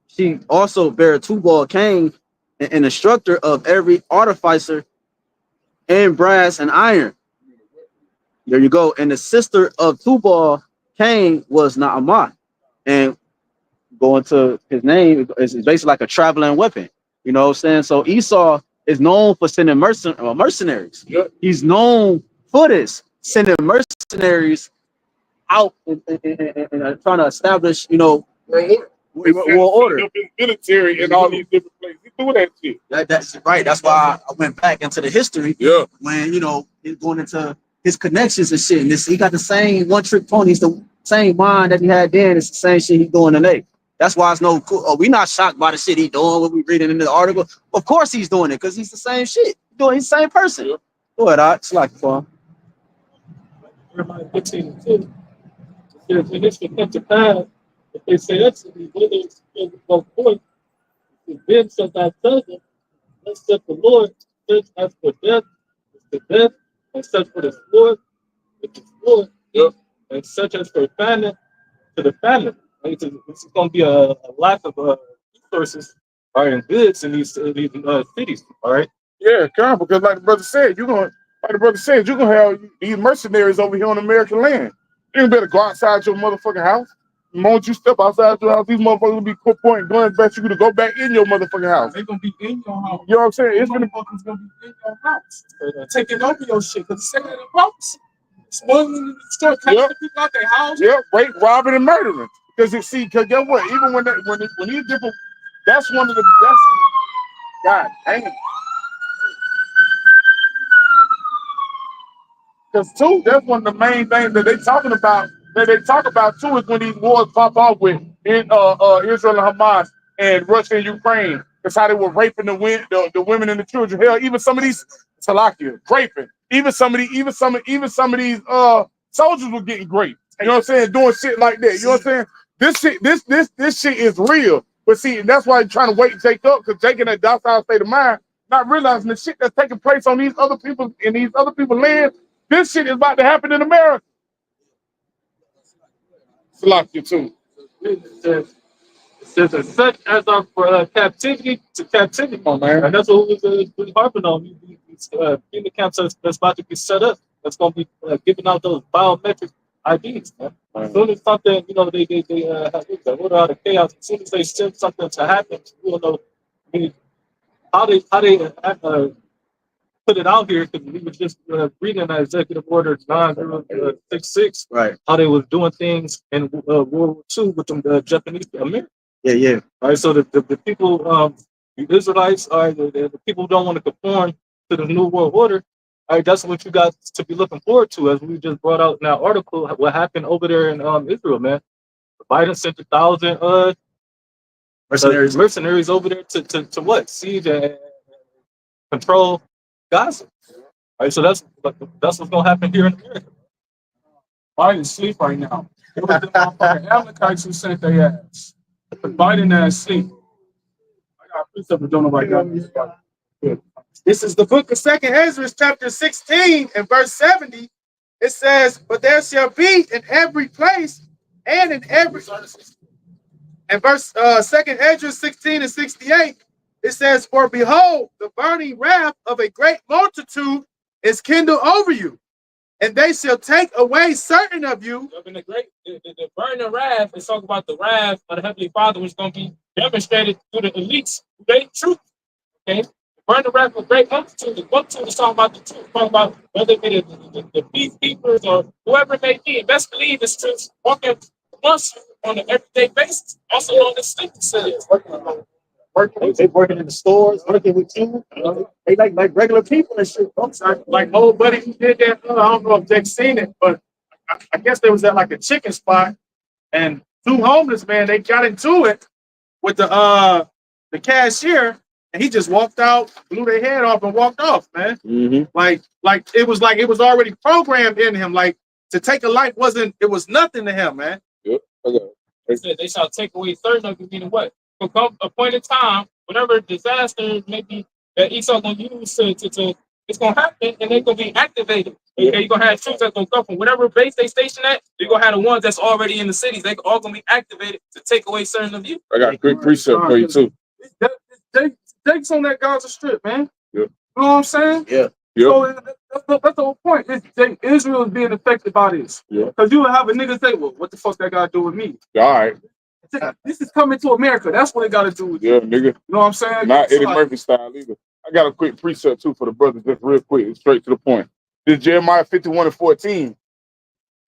she also bare Tubal Cain, an instructor of every artificer and brass and iron. There you go. And the sister of Tubal Cain was Naamah. And going to his name is basically like a traveling weapon. You know what I'm saying? So Esau is known for sending mercenaries. Yep. He's known for this, sending mercenaries out and trying to establish, world order. Military in all these different places. He do that shit. That's right. That's why I went back into the history. Yeah. When he's going into his connections and shit. And he got the same one-trick pony. It's the same mind that he had then. It's the same shit he's doing today. That's why it's no cool. We're not shocked by the shit he's doing when we reading in the article. Of course he's doing it because he's the same shit. He's the same person. Yeah. Go ahead, it's like fun. Jeremiah 15:2. It says, and it shall come to pass if they say unto thee, whither shall we go forth? Then shalt thou tell them, thus saith the Lord, such as for death is the death, and such for the sword is the sword, and such as for famine to the famine. This is going to be a lack of resources and goods in these cities. All right. Yeah, come because like the brother said, you're gonna have these mercenaries over here on American land. You better go outside your motherfucking house. The moment you step outside your house, these motherfuckers will be pointing guns back you to go back in your motherfucking house. They're gonna be in your house. You know what I'm saying? It's gonna be in your house. Taking over your shit because it's saying in the prophecy. Smuggling the store, catching the people out their house. Yeah, rape, robbing, and murdering. Because guess what? Even when these different, that's one of the best. God damn. Because too, that's one of the main things that they talking about. That they talk about too is when these wars pop off with Israel and Hamas and Russia and Ukraine. That's how they were raping the women and the children. Hell, even some of these Salakia raping. Even some of these soldiers were getting raped. You know what I'm saying? Doing shit like that. You know what I'm saying? This shit is real. But see, and that's why you're trying to wake Jake up, because Jake in that docile state of mind, not realizing the shit that's taking place on these other people in these other people's land. This shit is about to happen in America. Salakia too. It says as such as are for captivity to captivity, man. And that's what we're harping on. These FEMA camps that's about to be set up. That's going to be giving out those biometric IDs, man. As soon as something, they have order out of chaos. As soon as they send something to happen, you don't know. I mean, how they put it out here, because we were just reading that executive order 9066, Right. how they was doing things in World War II with them Japanese Americans. Yeah. All right, so the people, the Israelites, all right, the people who don't want to conform to the New World Order, all right, that's what you got to be looking forward to, as we just brought out in that article, what happened over there in Israel, man. Biden sent 1,000 mercenaries over there to what? Siege and control Gaza. All right, so that's what's gonna happen here in America. Biden asleep right now. It was the motherfucking Amalekites who sent their ass. But Biden ass asleep. I got a precept, but don't nobody got this. This is the book of 2nd Ezra, chapter 16 and verse 70. It says, "But there shall be in every place and in every..." And verse 2nd Ezra 16 and 68, it says, "For behold, the burning wrath of a great multitude is kindled over you, and they shall take away certain of you." The burning wrath is talking about the wrath of the Heavenly Father, which is going to be demonstrated through the elites who they truth. Okay, the burning wrath of a great multitude. The multitude is talking about the truth, talking about whether it be the peacekeepers or whoever it may be. Best believe it's truth walking once on an everyday basis. Also on the sleeping cells. They working in the stores, working with you. They like regular people and shit. Like old buddy who did that. I don't know if Jake's seen it, but I guess there was at like a chicken spot, and two homeless men, they got into it with the cashier, and he just walked out, blew their head off, and walked off, man. Like it was already programmed in him. Like, to take a life it was nothing to him, man. Yep. Okay. They said they shall take away certain of you, meaning what? Will come a point in time, whatever disaster maybe that Esau gonna use to it's gonna happen, and they're gonna be activated. Okay, you're gonna have troops that's gonna come from whatever base they station at. You're gonna have the ones that's already in the cities. They all gonna be activated to take away certain of you. I got a quick precept for you too. Jake's on that Gaza Strip, man. Yeah. You know what I'm saying? Yeah. So that's the whole point. Israel is being affected by this. Yeah. Because you will have a nigga say, "Well, what the fuck that got to do with me?" All right. This is coming to America. That's what it got to do with you. Yeah, nigga. You know what I'm saying? Not Eddie Murphy style either. I got a quick precept too for the brothers, just real quick, straight to the point. This is Jeremiah 51 and 14.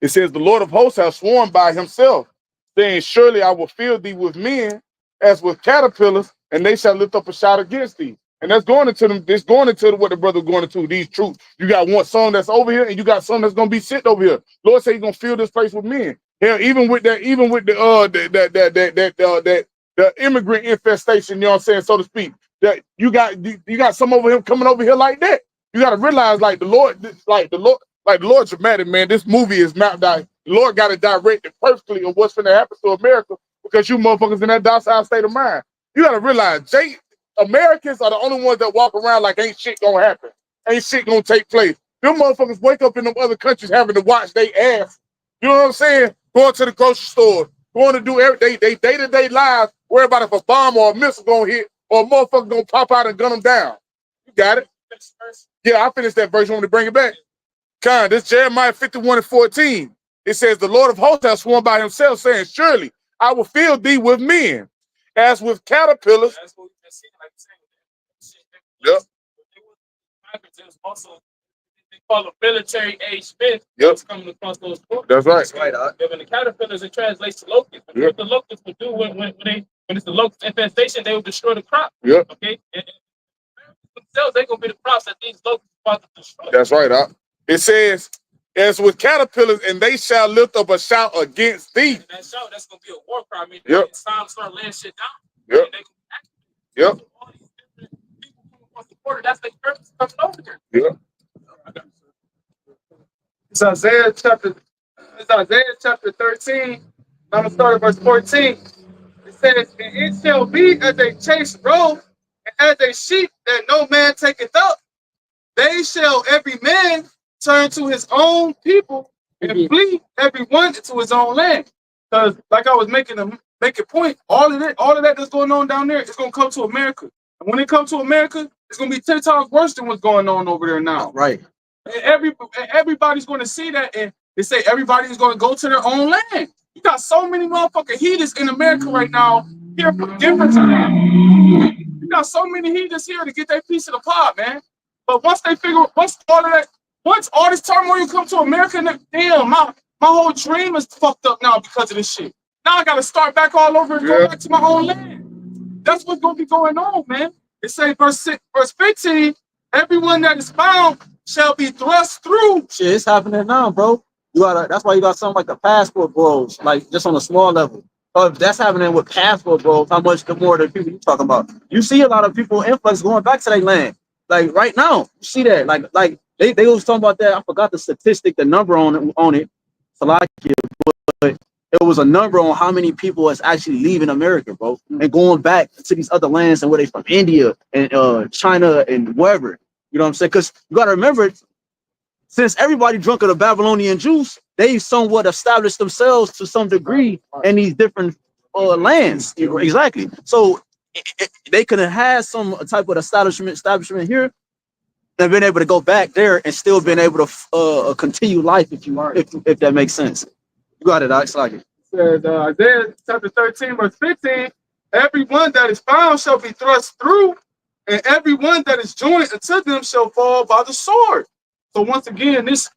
It says, "The Lord of hosts has sworn by himself, saying, surely I will fill thee with men as with caterpillars, and they shall lift up a shout against thee." And that's going into them. This going into what the brother going into these troops. You got one some that's over here, and you got some that's gonna be sitting over here. Lord say he's gonna fill this place with men. Hell, even with the immigrant infestation, you know what I'm saying, so to speak. That you got some over here coming over here like that. You got to realize, like the Lord dramatic, man. This movie is mapped out. The Lord got it directed perfectly on what's going to happen to America, because you motherfuckers in that docile state of mind. You got to realize, Americans are the only ones that walk around like ain't shit gonna happen, ain't shit gonna take place. Them motherfuckers wake up in them other countries having to watch their ass. You know what I'm saying? Going to the grocery store, going to do everything, they day-to-day lives, worry about if a bomb or a missile gonna hit or a motherfucker gonna pop out and gun them down. You got it? Yeah, I finished that verse. You want me to bring it back? This Jeremiah 51 and 14. It says, "The Lord of hosts has sworn by himself, saying, surely I will fill thee with men, as with caterpillars." That's what we just seen, like Yep. Also, they call a military age men. Yep. Coming across those books. That's right. That's right. When the caterpillars, it translates to locusts. Yep. What the locusts would do when it's the locust infestation, they would destroy the crop. Yep. Okay. And themselves, they're gonna be the crops that these locusts are about to destroy. That's right. It says, "As with caterpillars, and they shall lift up a shout against thee." And that shout, that's gonna be a war cry. I mean, Yep. it's time to start laying shit down. Yep. Yep. All these different people coming across the border, that's their purpose coming over here. Yep. It's Isaiah chapter 13. I'm gonna start at verse 14. It says, "And it shall be as a chased roe, and as a sheep that no man taketh up. They shall every man turn to his own people, and flee every one to his own land." Because, like I was making a point, all of that that's going on down there is gonna come to America. And when it comes to America, it's gonna be 10 times worse than what's going on over there now. Right. And everybody's going to see that, and They say everybody's going to go to their own land. You got so many motherfucking heathens in America right now here for different times. You got so many heathens here to get their piece of the pie, man. But once they figure, once all this turmoil come to America, damn, my whole dream is fucked up now because of this shit. Now I got to start back all over and go back to my own land. That's what's going to be going on, man. It says verse 15, everyone that is found shall be thrust through. Shit, it's happening now, bro. That's why you got something like the passport bros, like just on a small level. If that's happening with passport bros, how much the more the people you talking about? You see a lot of people influx going back to their land. Like right now, you see that. Like they was talking about that. I forgot the statistic, the number on it. But it was a number on how many people is actually leaving America, bro, and going back to these other lands and where they from, India and China and wherever. You know what I'm saying? Because you gotta remember, since everybody drunk of the Babylonian juice, they somewhat established themselves to some degree in these different lands. Exactly. So they could have had some type of establishment here and been able to go back there and still been able to continue life, if that makes sense. You got it, Alex. Like it. Says Isaiah chapter 13, verse 15, everyone that is found shall be thrust through, and everyone that is joined unto them shall fall by the sword. So once again, the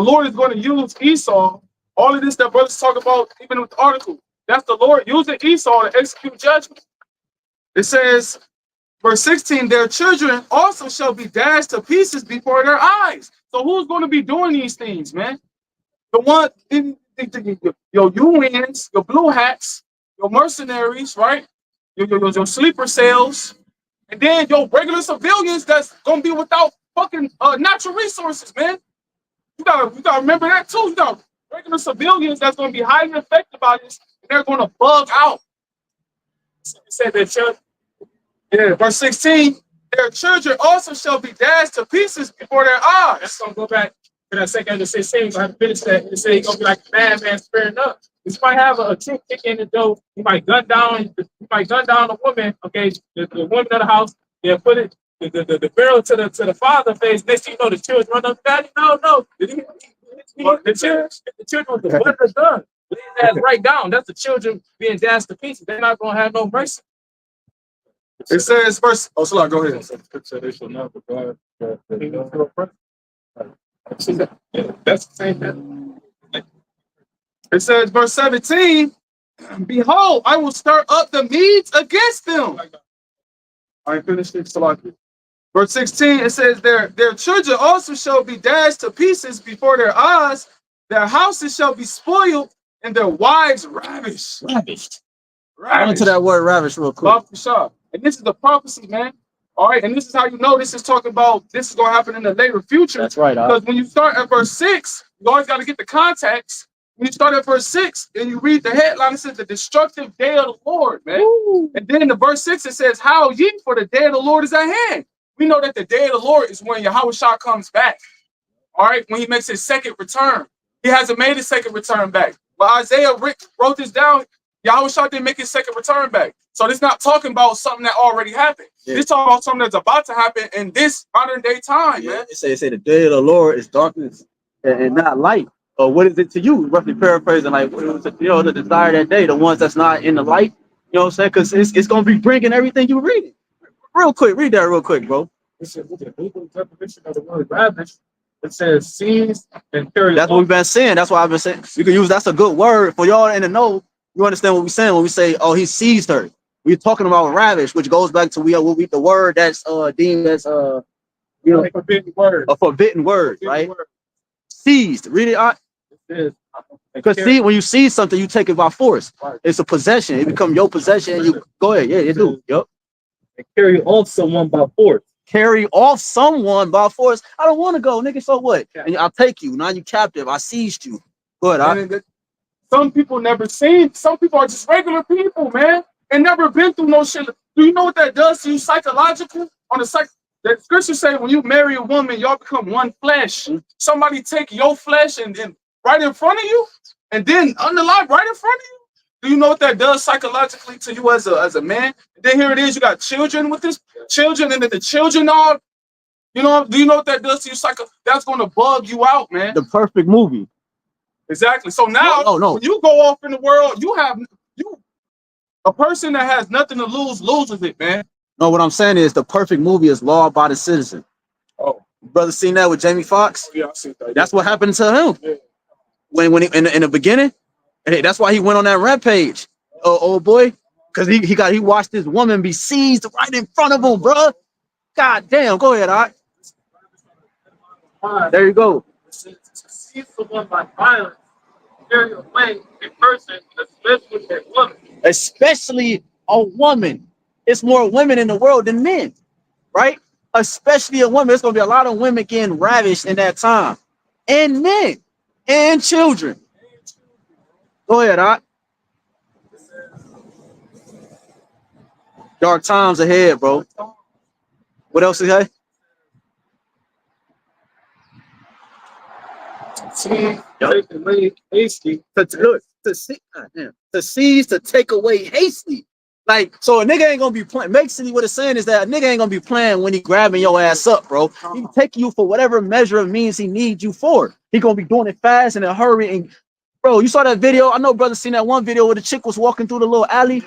Lord is going to use Esau. All of this that brothers talk about, even with the article, that's the Lord using Esau to execute judgment. It says, verse 16, their children also shall be dashed to pieces before their eyes. So who's going to be doing these things, man? The one, your UNs, your blue hats, your mercenaries, right? Your sleeper cells, and then your regular civilians that's going to be without fucking natural resources, man. You gotta remember that too. You got regular civilians that's going to be highly affected by this, and they're going to bug out. It said that children, verse 16, their children also shall be dashed to pieces before their eyes. That's going to go back to that second 16. I have to finish that. It said he's going to be like a man sparing up. You might have a chick kick in the door. You might gun down a woman. Okay, the woman of the house. Yeah, put it the barrel to the father's face. Next thing you know, the children run up. Daddy, no. The children with the butt of the gun. That's right down. That's the children being dashed to pieces. They're not gonna have no mercy. It says verse. Oh, Salah, go ahead. That's the same thing. It says verse 17. Behold, I will stir up the Medes against them. I finished it. Salah. Verse 16. It says their children also shall be dashed to pieces before their eyes. Their houses shall be spoiled, and their wives ravished. Ravished. Go into that word ravish real quick. And this is the prophecy, man. All right, and this is how you know this is talking about this is going to happen in the later future. That's right. Because when you start at verse 6, you always got to get the context. When you start at verse 6 and you read the headline, it says the destructive day of the Lord, man. Ooh. And then in the verse 6, it says, how ye, for the day of the Lord is at hand. We know that the day of the Lord is when YAHWASHI comes back. All right, when he makes his second return. He hasn't made his second return back. But Isaiah wrote this down. YAHWASHI didn't make his second return back. So it's not talking about something that already happened. Yeah. It's talking about something that's about to happen in this modern day time, man. It say the day of the Lord is darkness and not light. Or what is it to you? Roughly paraphrasing, like, the desire that day, the ones that's not in the light. You know what I'm saying? Because it's going to be bringing everything you read. Real quick, read that real quick, bro. It's a legal definition of the word ravish. It says seize and carry. That's what we've been saying. That's why I've been saying. You can use that's a good word for y'all in the know. You understand what we're saying when we say, oh, he seized her. We're talking about ravish, which goes back to the word that's deemed as a forbidden word. A forbidden word, right? Word. Seized. Read it. Because see, when you seize something, you take it by force. Right. It's a possession. It becomes your possession. And you go ahead. Yeah, you do. Yep. And carry off someone by force. Carry off someone by force. I don't want to go, nigga. So what? And I'll take you. Now you captive. I seized you. Go ahead. Some people never seen. Some people are just regular people, man, and never been through no shit. Do you know what that does to you psychologically? The scriptures say when you marry a woman, y'all become one flesh. Somebody take your flesh and then right in front of you, and then unalive right in front of you. Do you know what that does psychologically to you as a man? And then here it is, you got children with this children, and then the children are, do you know what that does to you? That's going to bug you out, man. The perfect movie. Exactly. So now, No. when you go off in the world, a person that has nothing to lose loses it, man. No, what I'm saying is the perfect movie is Law Abiding Citizen. Oh, Brother, seen that with Jamie Foxx? yeah, I see that. That's what happened to him Yeah. when he, in the beginning. Hey, that's why he went on that rampage, old boy, because he watched this woman be seized right in front of him, bro. God damn, go ahead, all right. There you go. To see someone by violence carry away a person, especially a woman. Especially a woman. It's more women in the world than men, right? Especially a woman. There's gonna be a lot of women getting ravished in that time, and men and children. Go ahead, all right. Dark times ahead, bro. What else is that? Hasty. To seize, to take away hastily. Like, so a nigga ain't gonna be playing. Basically, what it's saying is that a nigga ain't gonna be playing when he grabbing your ass up, bro. He take you for whatever measure of means he needs you for. He gonna be doing it fast and in a hurry. And bro, you saw that video? I know brother seen that one video where the chick was walking through the little alley.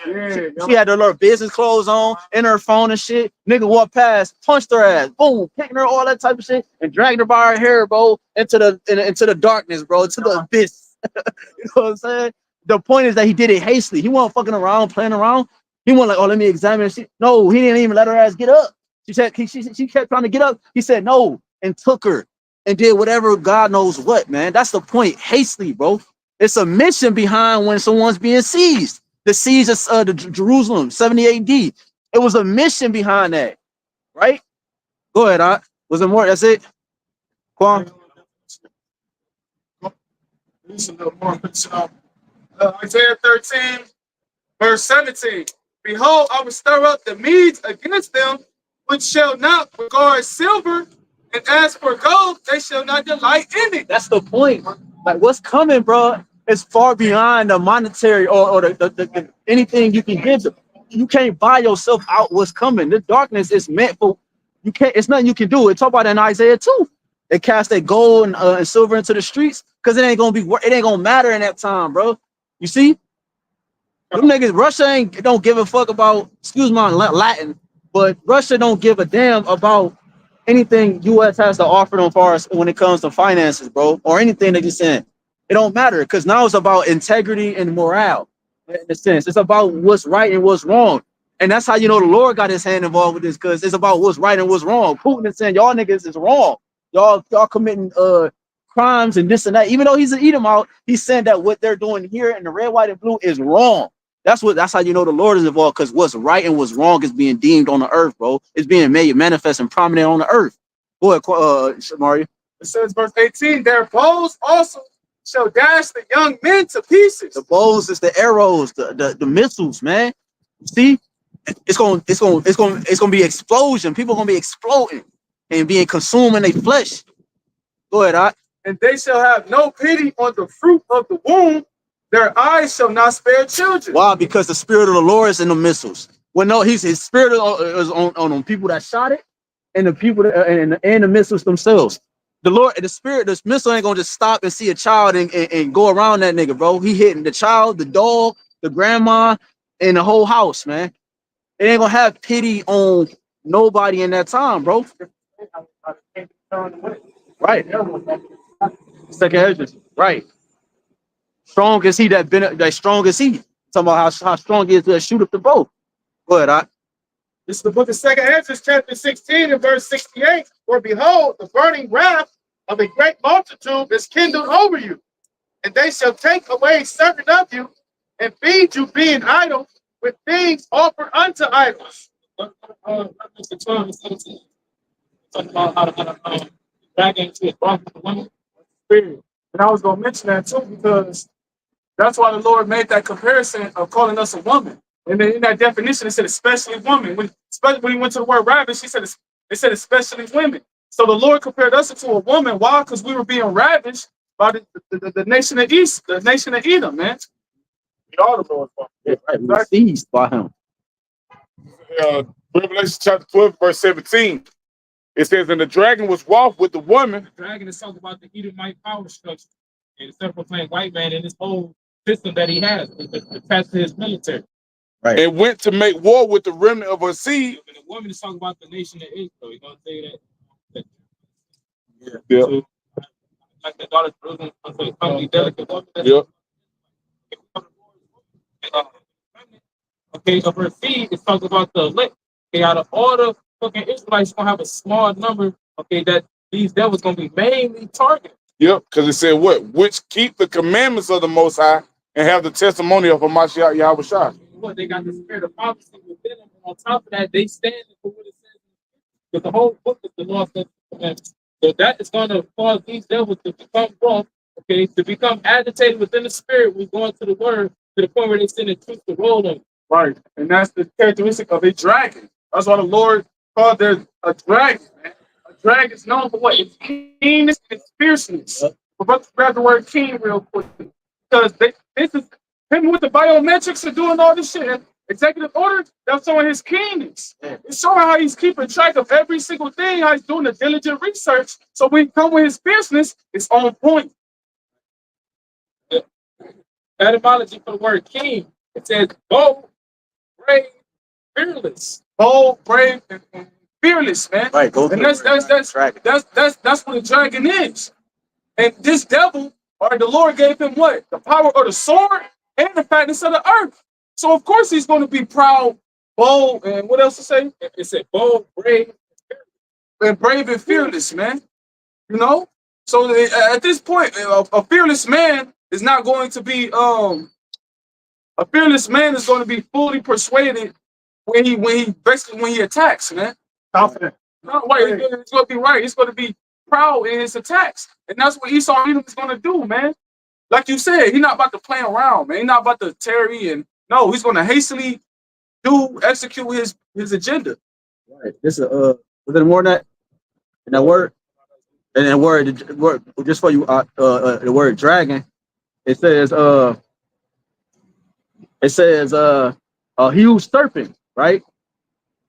She had her little business clothes on, in her phone and shit. Nigga walked past, punched her ass, boom, kicking her, all that type of shit, and dragged her by her hair, bro, into the darkness, bro, into the abyss. You know what I'm saying? The point is that he did it hastily. He wasn't fucking around, playing around. He wasn't like, oh, let me examine it. No, he didn't even let her ass get up. She said she kept trying to get up. He said no and took her and did whatever God knows what, man. That's the point. Hastily, bro. It's a mission behind when someone's being seized. The siege of the Jerusalem, 70 AD. It was a mission behind that, right? Go ahead, Aunt. Was there more? That's it? Quan? Isaiah 13, verse 17. Behold, I will stir up the Medes against them, which shall not regard silver, and as for gold, they shall not delight in it. That's the point. Like, what's coming, bro, is far beyond the monetary or the anything you can give them. You can't buy yourself out what's coming. The darkness is meant for, you can't, it's nothing you can do. It talk about in Isaiah 2. They cast that gold and silver into the streets because it ain't gonna matter in that time, bro. You see? Them niggas, Russia don't give a fuck about, excuse my Latin, but Russia don't give a damn about anything U.S. has to offer them far as when it comes to finances, bro, or anything they just saying. It don't matter because now it's about integrity and morale. In a sense, it's about what's right and what's wrong, and that's how you know the Lord got his hand involved with this because it's about what's right and what's wrong. Putin is saying y'all niggas is wrong. Y'all committing crimes and this and that. Even though he's an Edomite, he's saying that what they're doing here in the red, white, and blue is wrong. That's how you know the Lord is involved, because what's right and what's wrong is being deemed on the earth, bro. It's being made manifest and prominent on the earth. Go ahead, Mario. It says, verse 18, their bows also shall dash the young men to pieces. The bows is the arrows, the missiles, man. See, it's gonna be explosion. People gonna be exploding and being consumed in their flesh. Go ahead, Art. And they shall have no pity on the fruit of the womb. Their eyes shall not spare children. Why? Because the spirit of the Lord is in the missiles. Well, no, his spirit is on people that shot it, and the people that, and the missiles themselves. The Lord, the spirit, this missile ain't gonna just stop and see a child and go around that nigga, bro. He hitting the child, the dog, the grandma, and the whole house, man. It ain't gonna have pity on nobody in that time, bro. Right. Second Ezra. Right. Strong as he that strong as he. Talking about how strong he is to shoot up the bow. Go ahead, Art. This is the book of 2 Ezra, chapter 16 and verse 68. For behold, the burning wrath of a great multitude is kindled over you, and they shall take away certain of you and feed you, being idle, with things offered unto idols. Talking about how to back into it, wrong with the woman. And I was going to mention that too, because that's why the Lord made that comparison of calling us a woman. And then in that definition, it said especially women. Especially when he went to the word ravish, it said especially women. So the Lord compared us to a woman. Why? Because we were being ravished by the nation of East, the nation of Edom, man. We are the Lord's woman. Yeah, right. We were seized by him. Revelation chapter 12, verse 17. It says, and the dragon was wroth with the woman. The dragon is talking about the Edomite power structure. And self-proclaimed white man in this whole system that he has attached to his military. Right. And went to make war with the remnant of her seed. And the woman is talking about the nation of Israel. You gonna say that? Yeah. So, like the daughter of Jerusalem, so come delicate woman. Yeah. Okay, of her seed is talking about the elect. Okay, out of all the fucking Israelites, gonna have a small number. Okay, that these devils gonna be mainly targeted. Yep, because it said what? Which keep the commandments of the Most High and have the testimony of Hamashiach Yahawashi. What they got the spirit of prophecy within them, and on top of that, they stand for what it says. Because the whole book is the law of the commandments. So that is going to cause these devils to become rough, okay, to become agitated within the spirit. We go into the word to the point where they send the truth to roll them. Right, and that's the characteristic of a dragon. That's why the Lord called there a dragon, man. A dragon is known for what? Its keenness and its fierceness. But let's grab the word keen real quick. Because this is him with the biometrics and doing all this shit. And executive order, that's showing his keenness. It's showing how he's keeping track of every single thing, how he's doing the diligent research. So when he come with his fierceness, it's on point. Etymology for the word king, it says bold, brave, fearless. Bold, brave, and fearless, man. Right. Go And that's what a dragon is. And this devil, or the Lord gave him what? The power of the sword and the fatness of the earth. So of course he's going to be proud, bold, and what else to say? It said bold, brave, and fearless, man. You know? So at this point, a fearless man is not going to be a fearless man is going to be fully persuaded when he attacks, man. Confident. No, wait, it's going to be right. He's going to be proud in his attacks. And that's what Esau Edom is going to do, man. Like you said, he's not about to play around, man. He's not about to tarry and no, he's going to hastily execute his agenda. Right. This is was there more than that in that word? And then the word just for you, the word dragon. It says a huge serpent, right?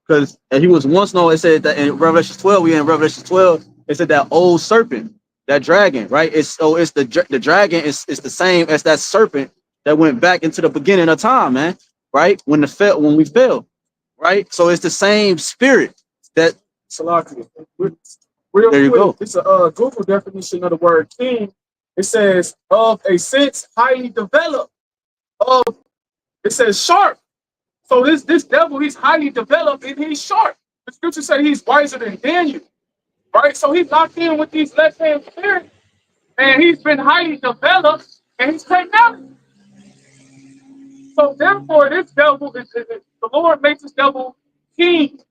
Because he was once known. It said that in Revelation 12, we in Revelation 12. It said that old serpent, that dragon, right? It's the dragon is the same as that serpent that went back into the beginning of time, man. Right? When we fell, right? So it's the same spirit that. Salakia. Real There you quick, go. it's a Google definition of the word king. It says of a sense highly developed. It says sharp. So this devil, he's highly developed and he's sharp. The scripture says he's wiser than Daniel, right? So he's locked in with these left-hand spirits, and he's been highly developed and he's technology. So therefore, this devil the Lord makes this devil king.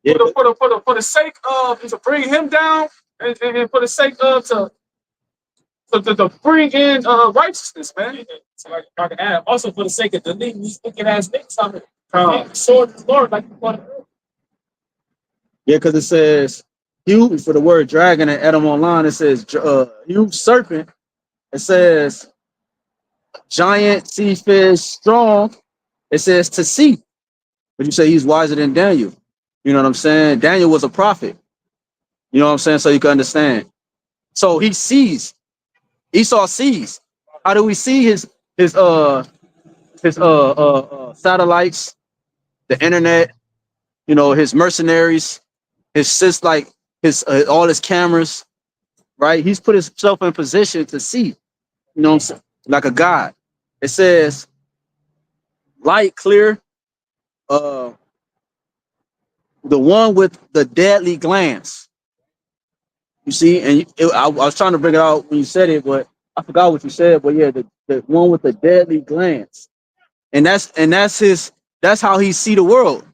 Yeah. For the sake of to bring him down and for the sake of to bring in righteousness, man. So I can add also for the sake of deleting these wicked ass niggas out here. Sword of the Lord, like you want to. Yeah, because it says huge for the word dragon and Edom online. It says huge serpent. It says giant, sea fish, strong. It says to see. But you say he's wiser than Daniel. You know what I'm saying? Daniel was a prophet. You know what I'm saying? So you can understand. So he sees. Esau sees. How do we see his satellites, the internet, you know, his mercenaries, his all his cameras, right? He's put himself in position to see, you know what I'm saying? Like a god. It says light, clear, the one with the deadly glance. You see, and I was trying to bring it out when you said it, but I forgot what you said. But yeah, the one with the deadly glance, and that's how he see the world,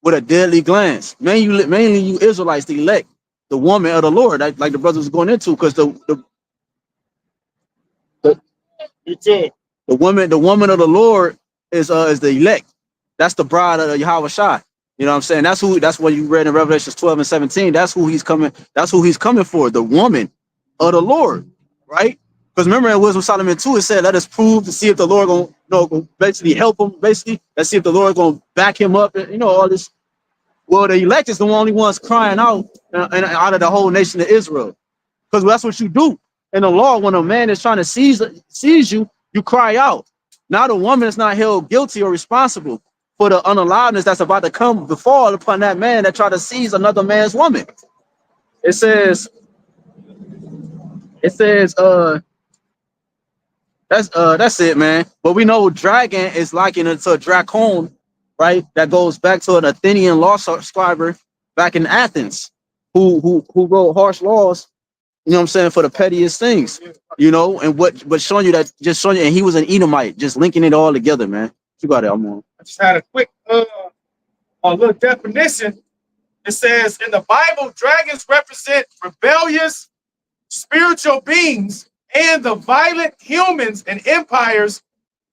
with a deadly glance. Mainly you Israelites, the elect, the woman of the Lord, like the brothers was going into, because the woman of the Lord is the elect. That's the bride of Yahawashi. You know what I'm saying? That's what you read in Revelation 12 and 17. That's who he's coming for, the woman of the Lord, right? Because remember in Wisdom Solomon 2, it said, let us prove to see if the Lord gonna basically help him, basically. Let's see if the Lord gonna back him up, and all this. Well, the elect is the only ones crying out and out of the whole nation of Israel. Because that's what you do. in the law, when a man is trying to seize you, you cry out. Now the woman is not held guilty or responsible for the unaliveness that's about to come befall upon that man that tried to seize another man's woman. It says, that's it, man. But we know dragon is likened to a dracon, right? That goes back to an Athenian law scriber back in Athens, who wrote harsh laws, you know what I'm saying, for the pettiest things, you know, and but showing you that, just showing you, and he was an Edomite, just linking it all together, man. You got it, I'm on. I just had a quick a little definition. It says in the Bible, dragons represent rebellious spiritual beings and the violent humans and empires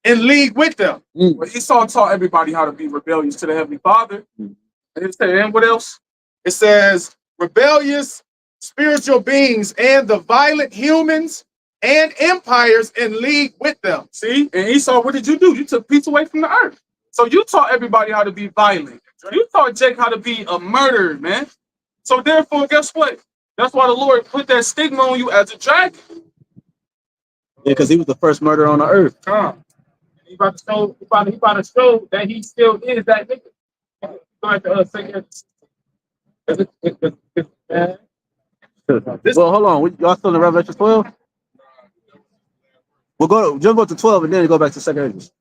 in league with them. But Esau taught everybody how to be rebellious to the Heavenly Father. And it says, and what else? It says rebellious spiritual beings and the violent humans and empires in league with them. See, and Esau, what did you do? You took peace away from the earth. So you taught everybody how to be violent. You taught Jake how to be a murderer, man. So therefore, guess what? That's why the Lord put that stigma on you as a dragon. Yeah, because he was the first murderer on the earth. He about to show that he still is that nigga. Going to say that. Well, hold on. Y'all still in Revelation 12? We'll jump up to 12 and then go back to 2 Edges.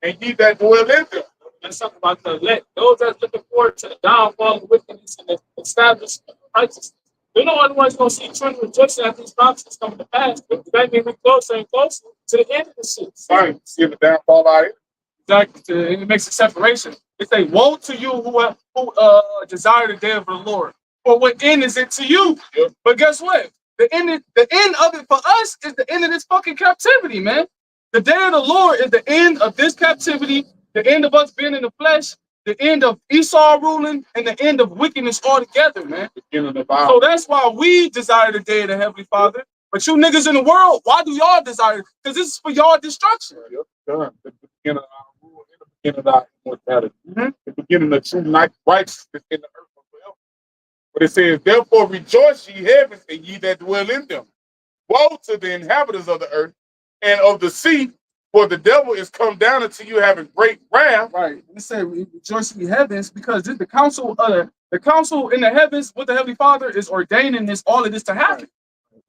And he that dwell in them. Let's talk about the elect. Those that's looking forward to the downfall of wickedness and the establishment of righteousness. We're the only ones going to see true rejoicing at these promises coming to pass. But that means we're closer and closer to the end of the shit. Right. See the downfall out here. Exactly. And it makes a separation. It's a woe to you who desire the day of the Lord. For what end is it to you? Yep. But guess what? The end of it for us is the end of this fucking captivity, man. The day of the Lord is the end of this captivity, the end of us being in the flesh, the end of Esau ruling, and the end of wickedness altogether, man. So that's why we desire the day of the Heavenly Father. But you niggas in the world, why do y'all desire it? Because this is for y'all destruction. The beginning of our rule and the beginning of our immortality. The beginning of true righteousness in the earth forever. But it says, therefore rejoice, ye heavens, and ye that dwell in them. Woe to the inhabitants of the earth and of the sea, for the devil is come down unto you having great wrath. Right. It said rejoice in the heavens, because the council in the heavens with the Heavenly Father is ordaining all of this to happen.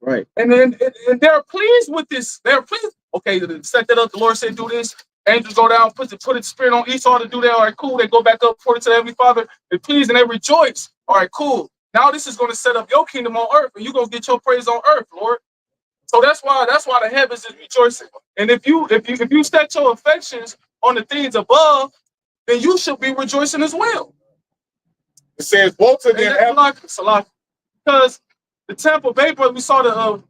Right. And then and they're pleased with this. They're pleased. Okay, set that up. The Lord said, do this. Angels go down, put the spirit on Esau to do that. All right, cool. They go back up, according to the Heavenly Father. They're pleased and they rejoice. All right, cool. Now this is going to set up your kingdom on earth, and you're going to get your praise on earth, Lord. So that's why the heavens is rejoicing. And if you set your affections on the things above, then you should be rejoicing as well. It says, woe to the inhabitants. Because the Tampa Bay brothers, we saw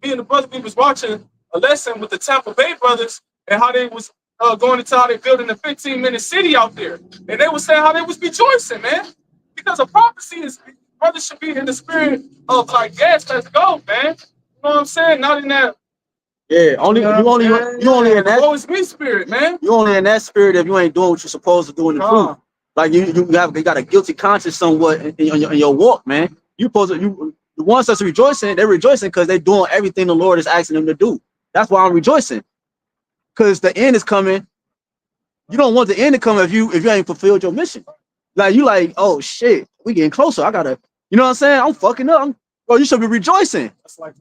me and the brother, we was watching a lesson with the Tampa Bay brothers and how they was going into how they building a 15-minute city out there. And they was saying how they was rejoicing, man. Because a prophecy is, brothers should be in the spirit of like, yes, let's go, man. You know what I'm saying? Not in that. Yeah, you only in that. Oh, it's me spirit, man. You only in that spirit if you ain't doing what you're supposed to do in the truth. Like you got a guilty conscience somewhat in your walk, man. The ones that's rejoicing, they're rejoicing because they're doing everything the Lord is asking them to do. That's why I'm rejoicing. Because the end is coming. You don't want the end to come if you ain't fulfilled your mission. Like you like, oh shit, we getting closer. I gotta, you know what I'm saying? I'm fucking up. Bro, you should be rejoicing. That's like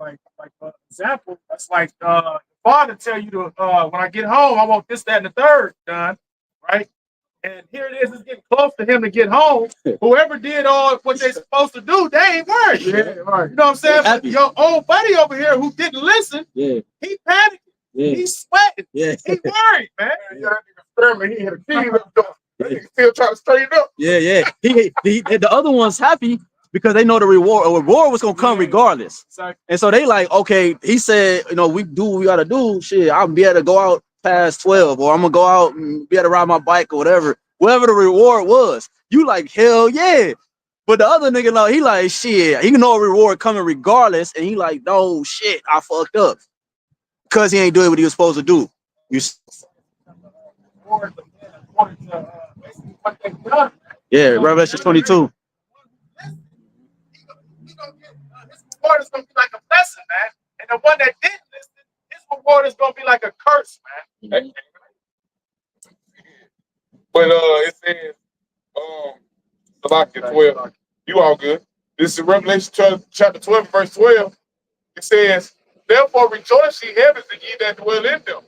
example. That's like father tell you to when I get home, I want this, that, and the third done, right? And here it is, it's getting close to him to get home. Whoever did all what they supposed to do, they ain't worried. Yeah, right. You know what I'm saying? But your old buddy over here who didn't listen, Yeah, he panicking, he's sweating, yeah, he worried, man. He had a key with the door. That nigga still trying to straighten up. yeah. The other one's happy because they know the reward was gonna come regardless. Exactly. And so they like, okay, he said, we do what we gotta do. Shit, I'll be able to go out past 12, or I'm gonna go out and be able to ride my bike or whatever the reward was. You like, hell yeah. But the other nigga, like, he like, shit, he know a reward coming regardless, and he like, no shit, I fucked up. Because he ain't doing what he was supposed to do. Yeah, Revelation 22. reward is gonna be like a blessing, man. And the one that didn't listen, his reward is gonna be like a curse, man. But it says, Salakia 12. You all good. This is Revelation chapter 12, verse 12. It says, therefore rejoice, ye heavens, and ye that dwell in them.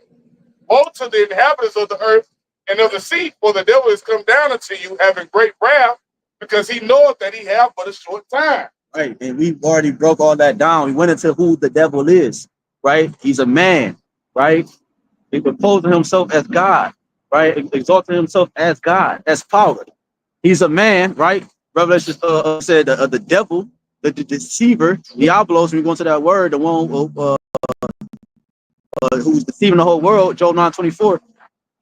Woe to the inhabitants of the earth and of the sea, for the devil is come down unto you, having great wrath, because he knoweth that he hath but a short time. Right, and we've already broke all that down. We went into who the devil is, right? He's a man, right? He proposing himself as God, right? Exalting himself as God, as power. He's a man, right? Revelation said the devil, the deceiver, Diablos. When we go into that word, the one who's deceiving the whole world, Job 9:24.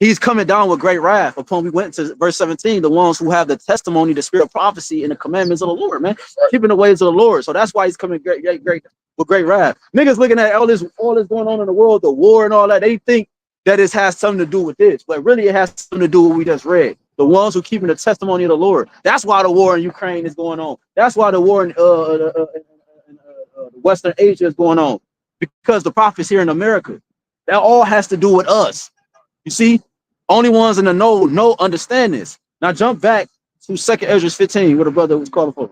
He's coming down with great wrath. Upon we went to verse 17, the ones who have the testimony, the spirit of prophecy, and the commandments of the Lord, man, keeping the ways of the Lord. So that's why he's coming great with great wrath. Niggas looking at all this going on in the world, the war and all that. They think that it has something to do with this, but really it has something to do with what we just read. The ones who keeping the testimony of the Lord. That's why the war in Ukraine is going on. That's why the war in Western Asia is going on, because the prophets here in America. That all has to do with us. You see, only ones in the know understand this. Now jump back to 2 Ezra 15, where the brother was calling for.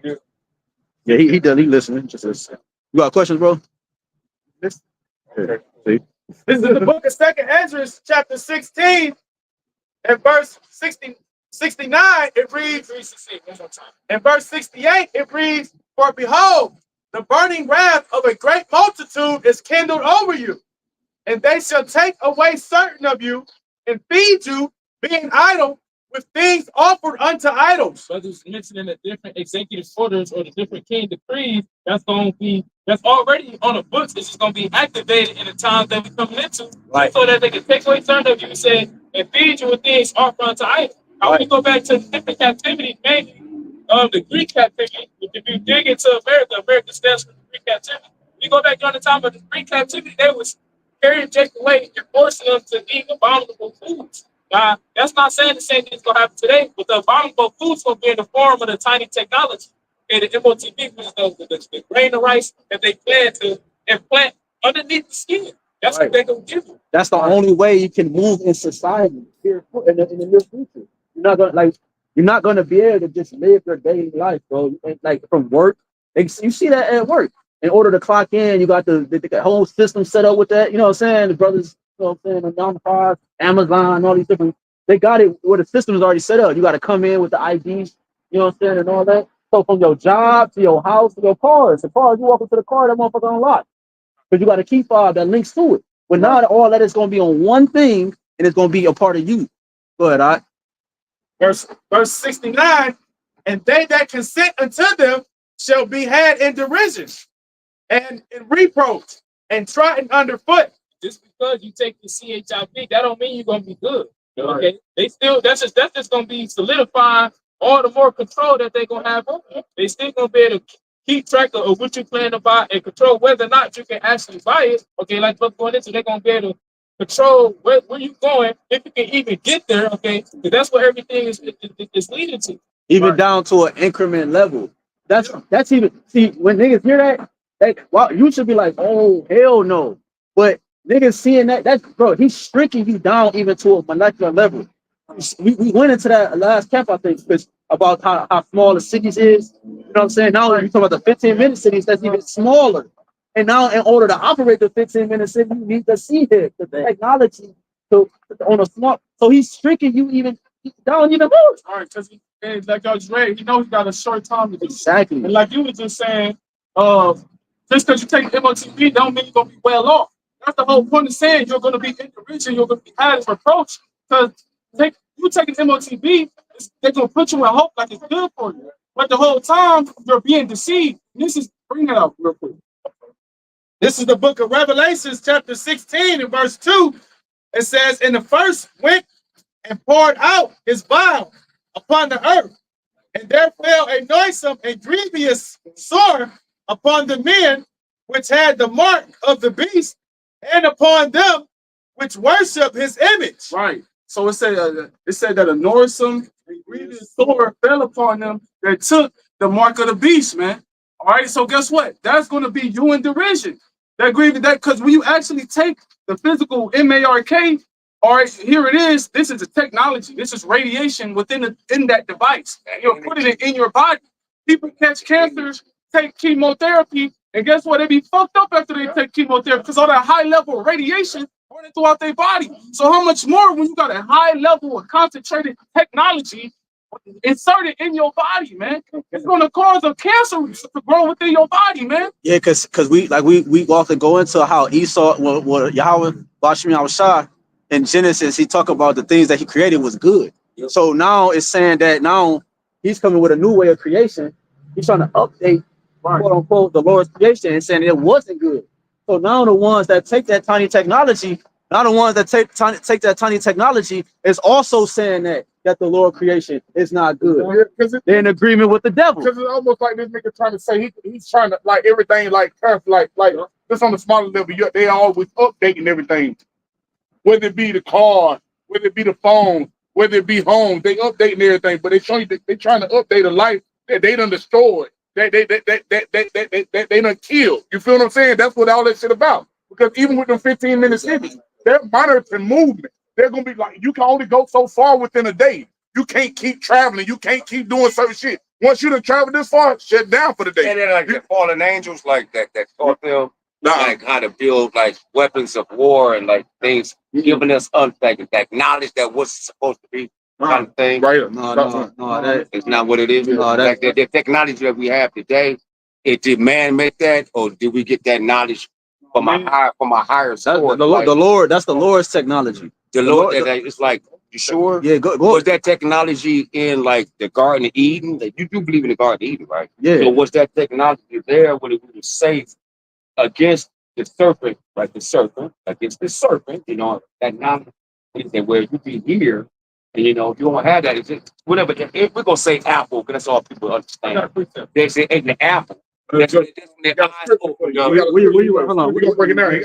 Yeah, he done. He listening. Just listen. You got questions, bro? Okay. See? This is the book of 2 Ezra, chapter 16, and verse 69. It reads, in verse 68, it reads, for behold, the burning wrath of a great multitude is kindled over you, and they shall take away certain of you and feed you, being idle, with things offered unto idols. Brothers mentioning the different executive orders or the different king decrees that's already on the books. It's just going to be activated in the times that we're coming into, right? So that they can take away certain of you and say, and feed you with things offered unto idols. Now, when we go back to the different captivity, mainly the Greek captivity, if you dig into America stands for the Greek captivity. You go back during the time of the Greek captivity, they was carrying Jacob away and forcing them to eat abominable foods. Now, that's not saying the same thing's going to happen today, but the abominable foods going to be in the form of the tiny technology. Okay, the MOTV, the grain of rice that they plan to implant underneath the skin. That's right. What they're going to give you. That's the only way you can move in society here in the near future. You're not gonna be able to just live your daily life, bro. Like from work, you see that at work. In order to clock in, you got the whole system set up with that. You know what I'm saying? The brothers, you know what I'm saying, non-profit, Amazon, all these different, they got it where the system is already set up. You got to come in with the IDs, you know what I'm saying, and all that. So from your job to your house to your cars, you walk into the car, that motherfucker unlocked. Because you got a key fob that links to it. But now all that is going to be on one thing, and it's going to be a part of you. Go ahead, all right. Verse 69, and they that consent unto them shall be had in derision and in reproach and trodden underfoot. Just because you take the CHIP, that don't mean you're gonna be good. Okay, they still that's just gonna be solidifying all the more control that they're gonna have over you. They still gonna be able to keep track of what you plan to buy and control whether or not you can actually buy it. Okay, like what's going into, they're gonna be able to control where you going, if you can even get there. Okay, because that's what everything is leading to. Even down to an increment level. That's even, see, when niggas hear that, well, you should be like, oh hell no. But niggas seeing that's, bro, he's shrinking you down even to a molecular level. We went into that last camp, I think, because about how small the cities is. You know what I'm saying? Now you're talking about the 15-minute cities, that's even smaller. And now in order to operate the 15-minute city, you need the seabed, the technology on a small. So he's shrinking you even down even more. All right, because like I was read, he knows he got a short time to do. Exactly. And like you were just saying, just because you take MOTV don't mean you're gonna be well off. That's the whole point of saying you're gonna be in the region, you're gonna be had as approach. Because you taking MOTV, they're gonna put you in hope like it's good for you. But the whole time you're being deceived. Bring it out real quick. This is the book of Revelations, chapter 16, and verse 2. It says, and the first went and poured out his vial upon the earth, and there fell a noisome and grievous sore upon the men which had the mark of the beast, and upon them which worship his image. Right. So it said that a noisome and grievous sore fell upon them that took the mark of the beast, man. All right, so guess what? That's going to be you in derision. That agree with that because when you actually take the physical MARK, all right, here it is. This is a technology. This is radiation in that device. You're putting it in your body. People catch cancers, take chemotherapy, and guess what? They be fucked up after they take chemotherapy because all that high level of radiation running throughout their body. So how much more when you got a high level of concentrated technology inserted in your body, man? It's gonna cause a cancer to grow within your body, man. Yeah, because we often go into how Esau, what Yahweh BAHASHAM Yahawashi in Genesis, he talked about the things that he created was good. So now it's saying that now he's coming with a new way of creation. He's trying to update, quote unquote, the Lord's creation and saying it wasn't good. So now the ones that take that tiny technology, that tiny technology is also saying that the Lord creation is not good. Yeah, They're in agreement with the devil. Because it's almost like this nigga trying to say he's trying to like everything like just on the smaller level. They always updating everything, whether it be the car, whether it be the phone, whether it be home. They updating everything, but they trying to update a life that they done destroyed, that they done killed. You feel what I'm saying? That's what all that shit about. Because even with them 15-minute cities, they're monitoring movement. They're gonna be like, you can only go so far within a day. You can't keep traveling. You can't keep doing certain shit. Once you done traveled this far, shut down for the day. And then like the fallen angels, like that taught them like how to build like weapons of war and like things, giving us that knowledge that was supposed to be kind of thing. Right. No, that It's not what it is. No, Like the technology that we have today, did man make that, or did we get that knowledge from a higher source? the Lord, that's the Lord's technology. The Lord, it's like, you sure? Yeah, go. Was that technology in like the Garden of Eden? Like, you do believe in the Garden of Eden, right? Yeah. So was that technology there when it was safe against the serpent, like the serpent, against the serpent, that knowledge is that where you be here, and you don't have that. It's just, whatever. If we're gonna say apple, because that's all people understand. They say eating the apple. That's when their eyes open. Hold on. We're gonna break it down.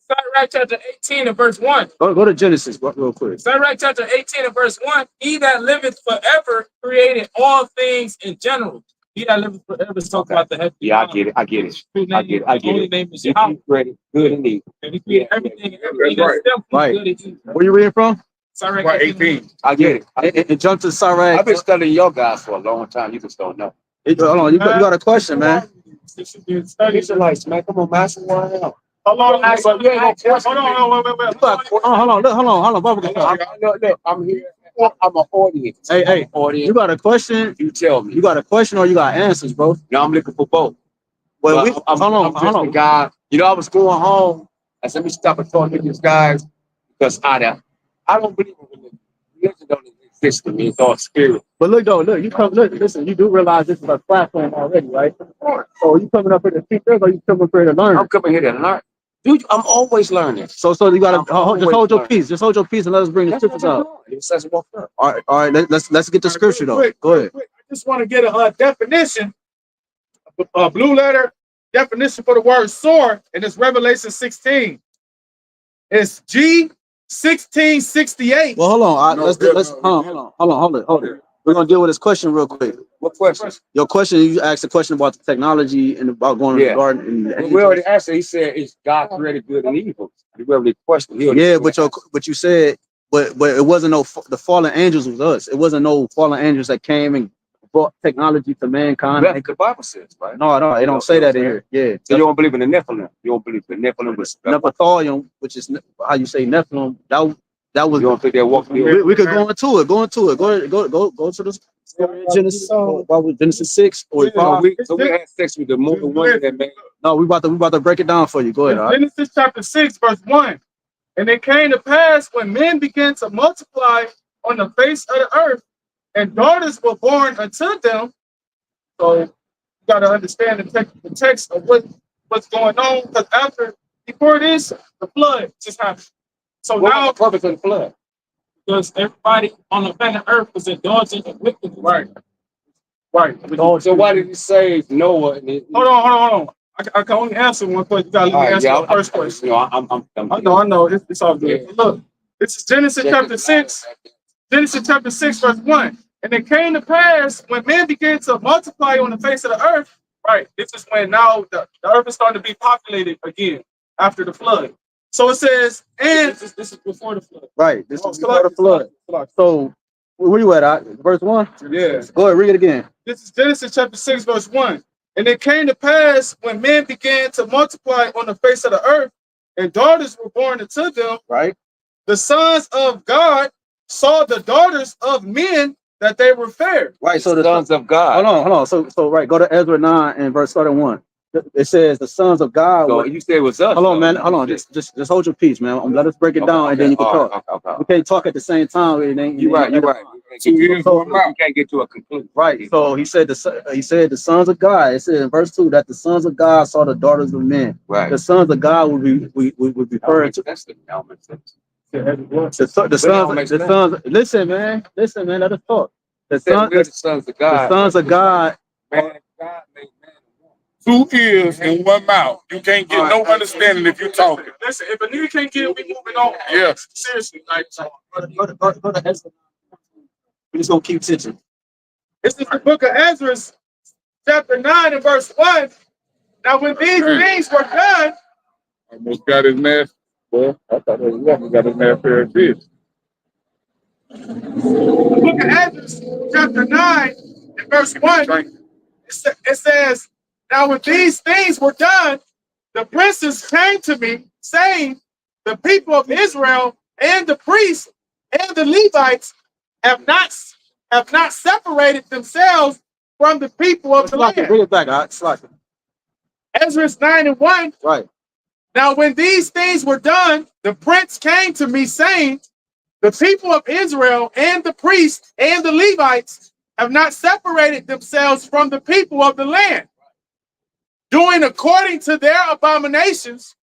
Sirach chapter 18 and verse 1. Go to Genesis real quick. Sirach chapter 18 and verse 1. He that liveth forever created all things in general. He that liveth forever is talking about the heaven. Yeah, I get it. I get it. The only name is Yahweh. Created good and evil. And he created everything. Everything That's that's simple, right. good and evil. Where you reading from? Sirach Right, 18. I get it. And jump to Sirach. I've been studying your guys for a long time. You just don't know. Hold on, you got a question, man. Israelites, man, come on, master one out. Hold on, Hold on, wait. Hold on, Bubba. Look, I'm here. I'm an audience. Hey, audience. you got a question? You tell me. You got a question or you got answers, bro? No, I'm looking for both. Well, I'm just a guy. I was going home. I said, let me stop and talk to these guys because I don't believe in religion. Religion don't exist to me. It's all spirit. But look, listen, you do realize this is a platform already, right? So you coming up here to teach us or you coming up here to learn? I'm coming here to learn. Dude, I'm always learning. So you gotta just hold your peace. Just hold your peace and let us bring the scriptures out. All right. Let's get the scripture though. Go ahead. I just want to get a definition, a blue letter definition for the word sword, and it's Revelation 16. It's G1668. Well, hold on. Hold on. We're gonna deal with this question real quick. What question? Your question, you asked a question about the technology and about going to the garden. And we already answered. He said, "Is God created good and evil?" We already questioned. But you said, but it wasn't the fallen angels was us. It wasn't no fallen angels that came and brought technology to mankind. That's the Bible says, right? No, it don't say that in here. Yeah. So you don't believe in the Nephilim? You don't believe the Nephilim was Nephilim, which is how you say Nephilim. That was. You don't think they're walking? We could go into it. Go to the Genesis 6 or 5. So we had sex with the woman that made. No, we about to break it down for you. Go ahead. Right? Genesis chapter 6, verse 1. And it came to pass when men began to multiply on the face of the earth, and daughters were born unto them. So you got to understand the text of what's going on, because before this, the flood just happened. So now the purpose of the flood? Because everybody on the planet Earth was indulging in wickedness. Right. So why did he say Noah? Hold on. I can only answer one question. You got to answer the first question. I know. It's all good. Yeah. Look, this is Genesis chapter 6. Genesis chapter 6, verse 1. And it came to pass when men began to multiply on the face of the earth, Right. This is when now the earth is starting to be populated again after the flood. So it says, and this is before the flood. Right. This is before the flood. So where you at? Verse 1? Yeah. Go ahead, read it again. This is Genesis chapter 6, verse 1. And it came to pass when men began to multiply on the face of the earth, and daughters were born unto them. Right. The sons of God saw the daughters of men that they were fair. Right. So the Sons of God. hold on. So right, go to Ezra 9 and verse 1. It says the sons of God. So you say it was us. Hold on, man. Hold on. Just hold your peace, man. Let us break it down, and then you can talk. Okay. We can't talk at the same time. You're right. You can't get to a conclusion. Right. So he said the sons of God. It said in verse 2 that the sons of God saw the daughters of men. Right. The sons of God would be referred to. That's the element. The sons. Listen, man. Let us talk. The sons of God. The sons of God. Man, God made man. 2 ears and 1 mouth. You can't get no understanding if you're talking. Listen, if a nigga can't get it, we moving on. Yeah. Seriously, like, Go to Ezra. We're just gonna keep teaching. this is the book of Ezra, chapter 9 and verse 1. Now, when these things were done, Almost got his mask. Well, I thought it was got his mask pair of fish. the book of Ezra, chapter 9 and verse 1, it says, now when these things were done, the princes came to me, saying, the people of Israel and the priests and the Levites have not separated themselves from the people of the land. Bring it back, Slack. Ezra 9 and 1. Right. Now, when these things were done, the prince came to me, saying, the people of Israel and the priests and the Levites have not separated themselves from the people of the land, doing according to their abominations,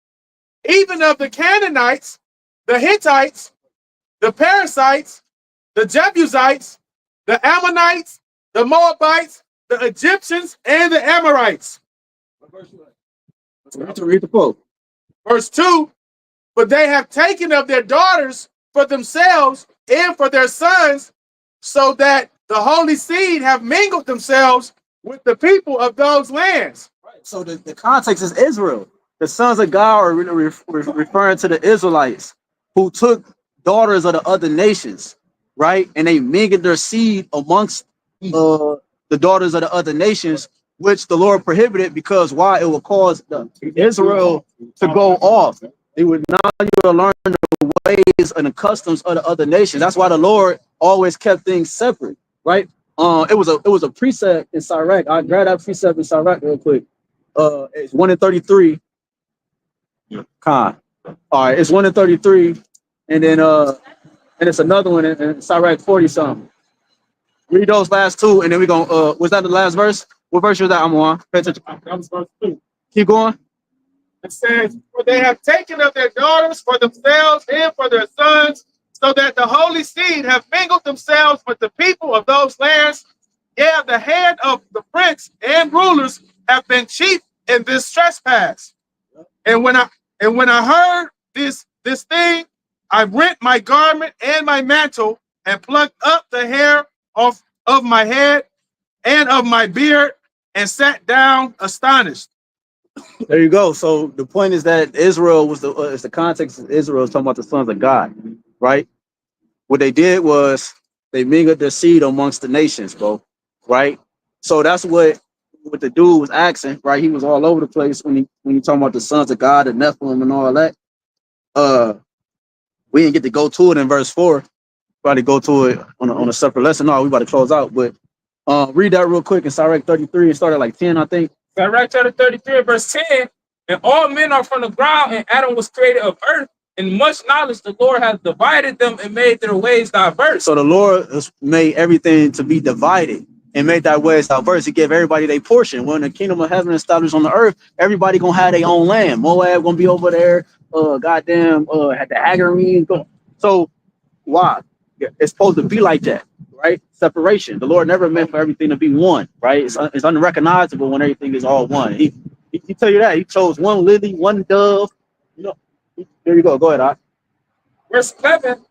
even of the Canaanites, the Hittites, the Perizzites, the Jebusites, the Ammonites, the Moabites, the Egyptians, and the Amorites. Read the quote. Verse 2, but they have taken of their daughters for themselves and for their sons, so that the holy seed have mingled themselves with the people of those lands. Right. So the context is Israel. The sons of God are referring to the Israelites who took daughters of the other nations, right? And they mingled their seed amongst the daughters of the other nations, which the Lord prohibited because why? It would cause Israel to go off. They would not learn the ways and the customs of the other nations. That's why the Lord always kept things separate, right? It was a precept in Sirach. I grabbed that precept in Sirach real quick. It's 1 in 33. All right, it's 1 in 33, and then and it's another one in Sirach 40 something. Read those last two, and then we're gonna was that the last verse? What verse was that? I'm on. Pay attention. That was verse 2. Keep going. It says, for they have taken of their daughters for themselves and for their sons, so that the holy seed have mingled themselves with the people of those lands. Yeah, the head of the prince and rulers have been chief in this trespass. And when I heard this thing, I rent my garment and my mantle and plucked up the hair of my head and of my beard and sat down astonished. There you go. So the point is that Israel was the context of Israel is talking about the sons of God, right? What they did was they mingled their seed amongst the nations, bro, right? So that's what the dude was asking, right? He was all over the place when you talking about the sons of God, the Nephilim, and all that. We didn't get to go to it in verse 4. Probably go to it on a separate lesson. No, we about to close out, but read that real quick in Sirach 33 and start at like 10, I think. Sirach chapter 33, verse 10. And all men are from the ground, and Adam was created of earth. In much knowledge, the Lord has divided them and made their ways diverse. So the Lord has made everything to be divided and made that ways diverse. He gave everybody their portion. When the kingdom of heaven is established on the earth, everybody gonna have their own land. Moab gonna be over there. Had the Hagarenes. So why? It's supposed to be like that, right? Separation. The Lord never meant for everything to be one, right? It's unrecognizable when everything is all one. He tell you that. He chose one lily, one dove. You know, there you go. Go ahead, Doc. Verse 11,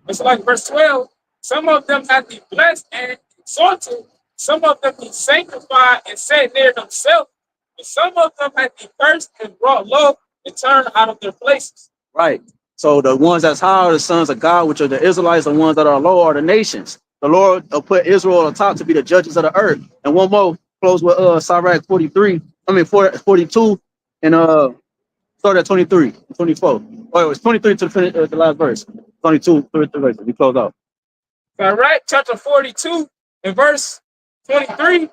it's like verse 12. Some of them have been blessed and exalted. Some of them be sanctified and set near themselves. And some of them had he cursed and brought low and turned out of their places. Right. So the ones that's high are the sons of God, which are the Israelites. The ones that are low are the nations. The Lord will put Israel on top to be the judges of the earth. And one more, close with Sirach 43. I mean 42 and start at 23, 24. Oh, it was 23 to the last verse. 22 to the verse. We close out. All right, chapter 42 and verse 23.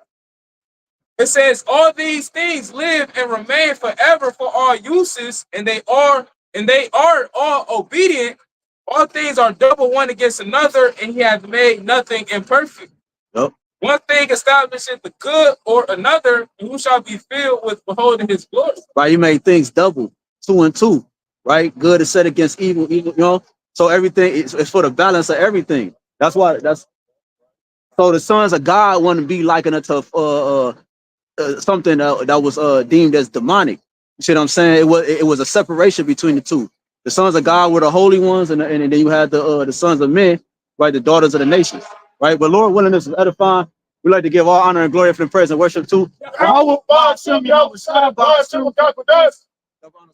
It says, all these things live and remain forever for all uses, and they are all obedient. All things are double one against another, and he hath made nothing imperfect. Yep. One thing establisheth the good or another, and who shall be filled with beholding his glory. Right, he made things double, 2 and 2. Right, good is set against evil, evil. You know, so everything is for the balance of everything. That's why. So the sons of God want to be likened unto something that was deemed as demonic. You see what I'm saying? It was a separation between the two. The sons of God were the holy ones, and then you had the sons of men, right? The daughters of the nations, right? But Lord willing, this is edifying. We like to give all honor and glory for the praise and worship too. BAHASHAM, YAHAWASHI, BAHASHAM, HAQADASH.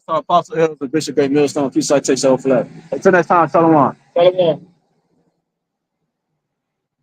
Apostle Elder Bishop Great Millstone, few citations of flag. Until next time, Shalom. Shalom.